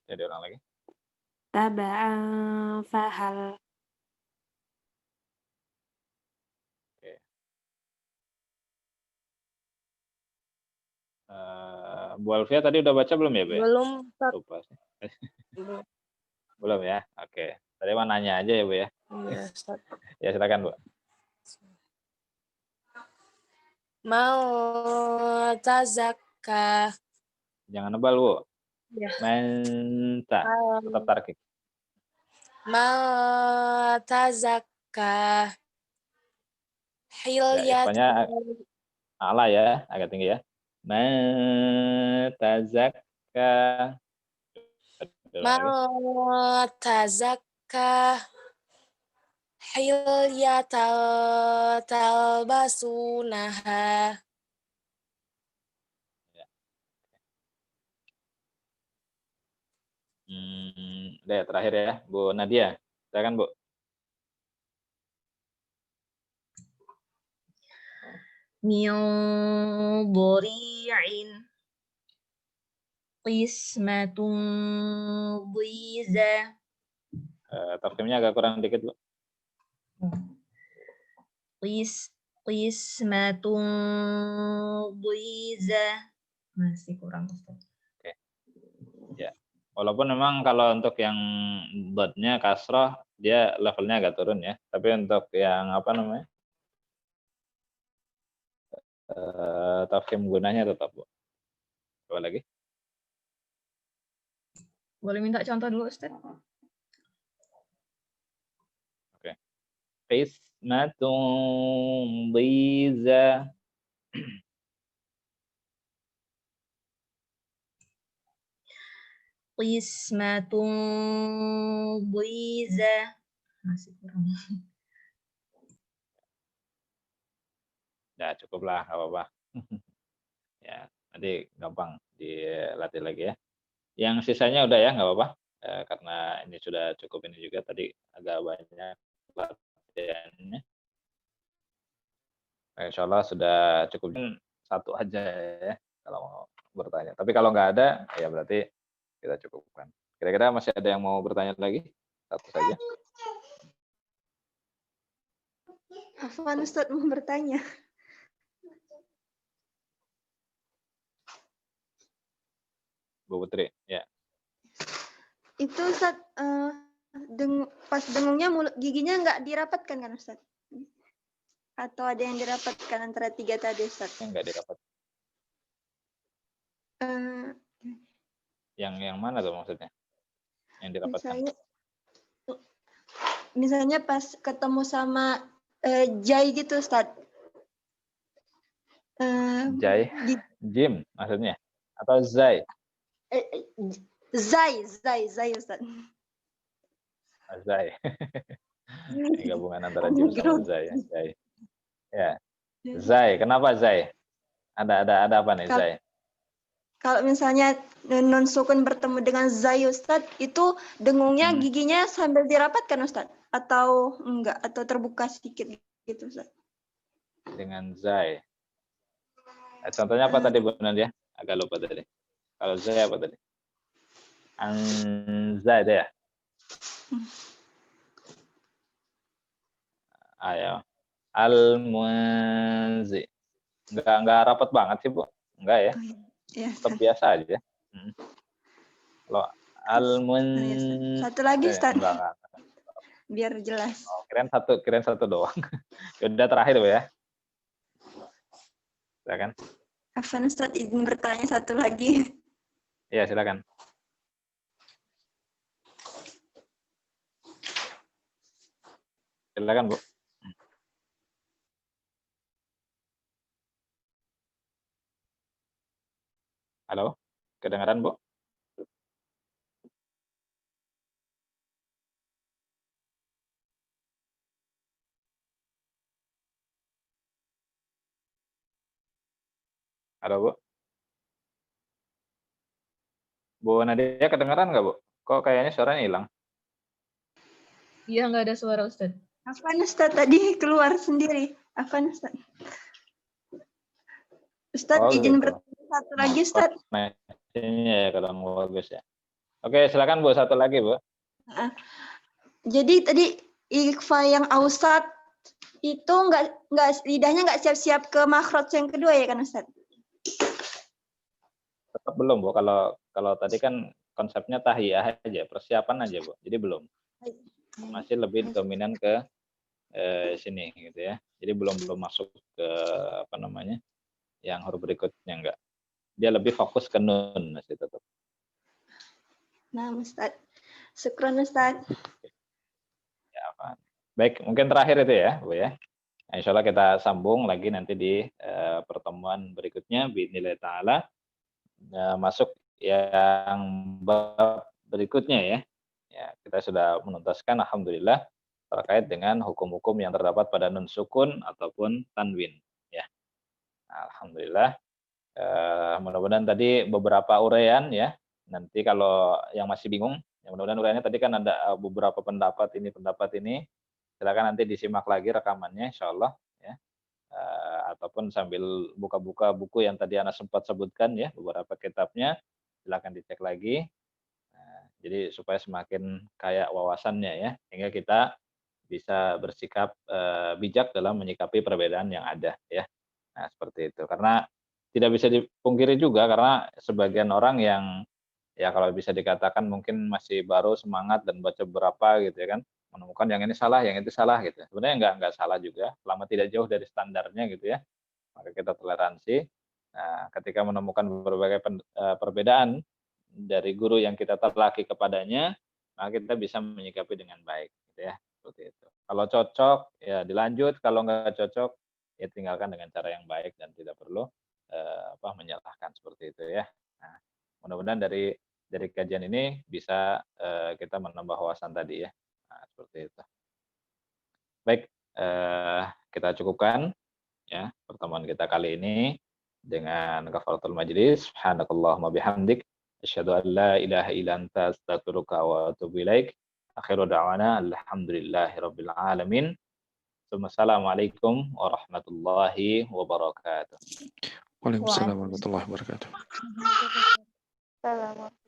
Jadi ulang lagi. Taba'an fahal. Oke. Bu Alfia tadi udah baca belum ya, Bu? Belum, Ustaz. Lupa sih. Belum ya? Oke. Tadi mah nanya aja ya, Bu ya? Iya, Ustaz. Ya, silakan, Bu. Mau tazakka. Jangan nebal, Bu. Ya. Menta. Tetap tarkik. Mau tazakka. Ya, ikhfanya ala ya, agak tinggi ya. Tazakka. Mau tazakka. Hilyatal talbasunaha. Deh, terakhir ya, Bu Nadia. Silakan, Bu. Min dhari'in qismatun dhiza. Tafkhimnya agak kurang dikit, Bu. Qismatun dhiza. Masih kurang, Ustaz. Oke. Ya. Walaupun memang kalau untuk yang dotnya kasroh dia levelnya agak turun ya. Tapi untuk yang apa namanya tafkhim gunanya tetap Bu. Coba lagi. Boleh minta contoh dulu, Ustaz? Oke. Qismatun dhiza. Qismatun dhiza. Masih kurang. Ya cukuplah, nggak apa-apa. Ya, nanti gampang dilatih lagi ya. Yang sisanya udah ya, nggak apa-apa. Karena ini sudah cukup ini juga tadi agak banyak latihannya. Insya Allah sudah cukup satu aja ya kalau mau bertanya. Tapi kalau nggak ada, ya berarti kita cukupkan. Kira-kira masih ada yang mau bertanya lagi? Satu saja. Afwan Ustaz mau bertanya. Bu Putri, ya. Itu Ustaz pas dengungnya giginya nggak dirapatkan kan Ustaz? Atau ada yang dirapatkan antara 3 tadi Ustaz? Yang nggak dirapat. Yang mana tuh maksudnya? Yang dirapatkan? Misalnya pas ketemu sama Jai gitu Ustaz. Jai? Jim maksudnya? Atau Zai? Zai Ustaz. Zai. Ini gabungan antara Jim sama Zai. Zai. Ya. Zai, kenapa Zai? Ada apa nih Zai? Kalau misalnya nun sukun bertemu dengan Zai Ustaz, itu dengungnya giginya sambil dirapatkan Ustaz? Atau enggak? Atau terbuka sedikit gitu Ustaz? Dengan Zai. Contohnya apa tadi Bu Nadia? Agak lupa tadi. Kalau Zai apa tadi? Anzai itu ya? Ayo. Al-Muzi. Enggak rapat banget sih, Bu. Enggak ya? Ya. Tetap biasa aja. Kalau Al-Muzi. Satu lagi, Ustaz. Enggak. Biar jelas. Oh, kirain satu doang. Udah terakhir, Bu ya. Silakan. Afwan Ustaz, izin bertanya satu lagi. Iya, silakan. Silakan, Bu. Halo, kedengaran, Bu? Halo, Bu? Bu Nadia kedengaran nggak, Bu? Kok kayaknya suaranya hilang? Iya, nggak ada suara, Ustaz. Afwan Ustaz, tadi keluar sendiri. Afwan Ustaz. Ustaz, izin gitu. bertanya satu lagi, Ustaz. Ini ya, kalau bagus ya. Oke, silakan Bu, satu lagi, Bu. Jadi tadi ikhfa yang ausat itu lidahnya nggak siap-siap ke makhraj yang kedua ya kan Ustaz? Tetap belum, Bu. Kalau tadi kan konsepnya tahiyah aja, persiapan aja, Bu. Jadi belum. Masih lebih dominan ke sini gitu ya. Jadi belum masuk ke apa namanya? Yang huruf berikutnya enggak. Dia lebih fokus ke nun masih tetap. Nah, Ustaz. Syukran Ustaz. Ya, apa? Baik, mungkin terakhir itu ya, Bu ya. Nah, insya Allah kita sambung lagi nanti di pertemuan berikutnya biidznillah taala. Masuk yang bab berikutnya ya. Ya, kita sudah menuntaskan alhamdulillah terkait dengan hukum-hukum yang terdapat pada nun sukun ataupun tanwin ya. Alhamdulillah. Mudah-mudahan tadi beberapa uraian ya. Nanti kalau yang masih bingung, ya mudah-mudahan uraiannya tadi kan ada beberapa pendapat ini. Silakan nanti disimak lagi rekamannya insyaallah ya. Ataupun sambil buka-buka buku yang tadi Ana sempat sebutkan ya, beberapa kitabnya silakan dicek lagi. Jadi supaya semakin kaya wawasannya ya, sehingga kita bisa bersikap bijak dalam menyikapi perbedaan yang ada ya. Nah, seperti itu. Karena tidak bisa dipungkiri juga karena sebagian orang yang ya kalau bisa dikatakan mungkin masih baru semangat dan baca beberapa gitu ya kan, menemukan yang ini salah, yang itu salah gitu. Sebenarnya nggak salah juga, selama tidak jauh dari standarnya gitu ya, maka kita toleransi. Nah, ketika menemukan berbagai perbedaan dari guru yang kita terlaki kepadanya, maka kita bisa menyikapi dengan baik gitu ya, seperti itu. Kalau cocok ya dilanjut, kalau nggak cocok ya tinggalkan dengan cara yang baik dan tidak perlu menyalahkan seperti itu ya. Nah, mudah-mudahan dari kajian ini bisa kita menambah wawasan tadi ya. Nah, seperti itu. Baik, kita cukupkan ya pertemuan kita kali ini dengan kafaratul majlis. Subhanakallahumma bihamdik asyhadu an la ilaha illa anta astaghfiruka wa atubu ilaik. Akhiru da'wana alhamdulillahirabbil alamin. Assalamualaikum warahmatullahi wabarakatuh. Waalaikumsalam warahmatullahi wabarakatuh. Assalamualaikum.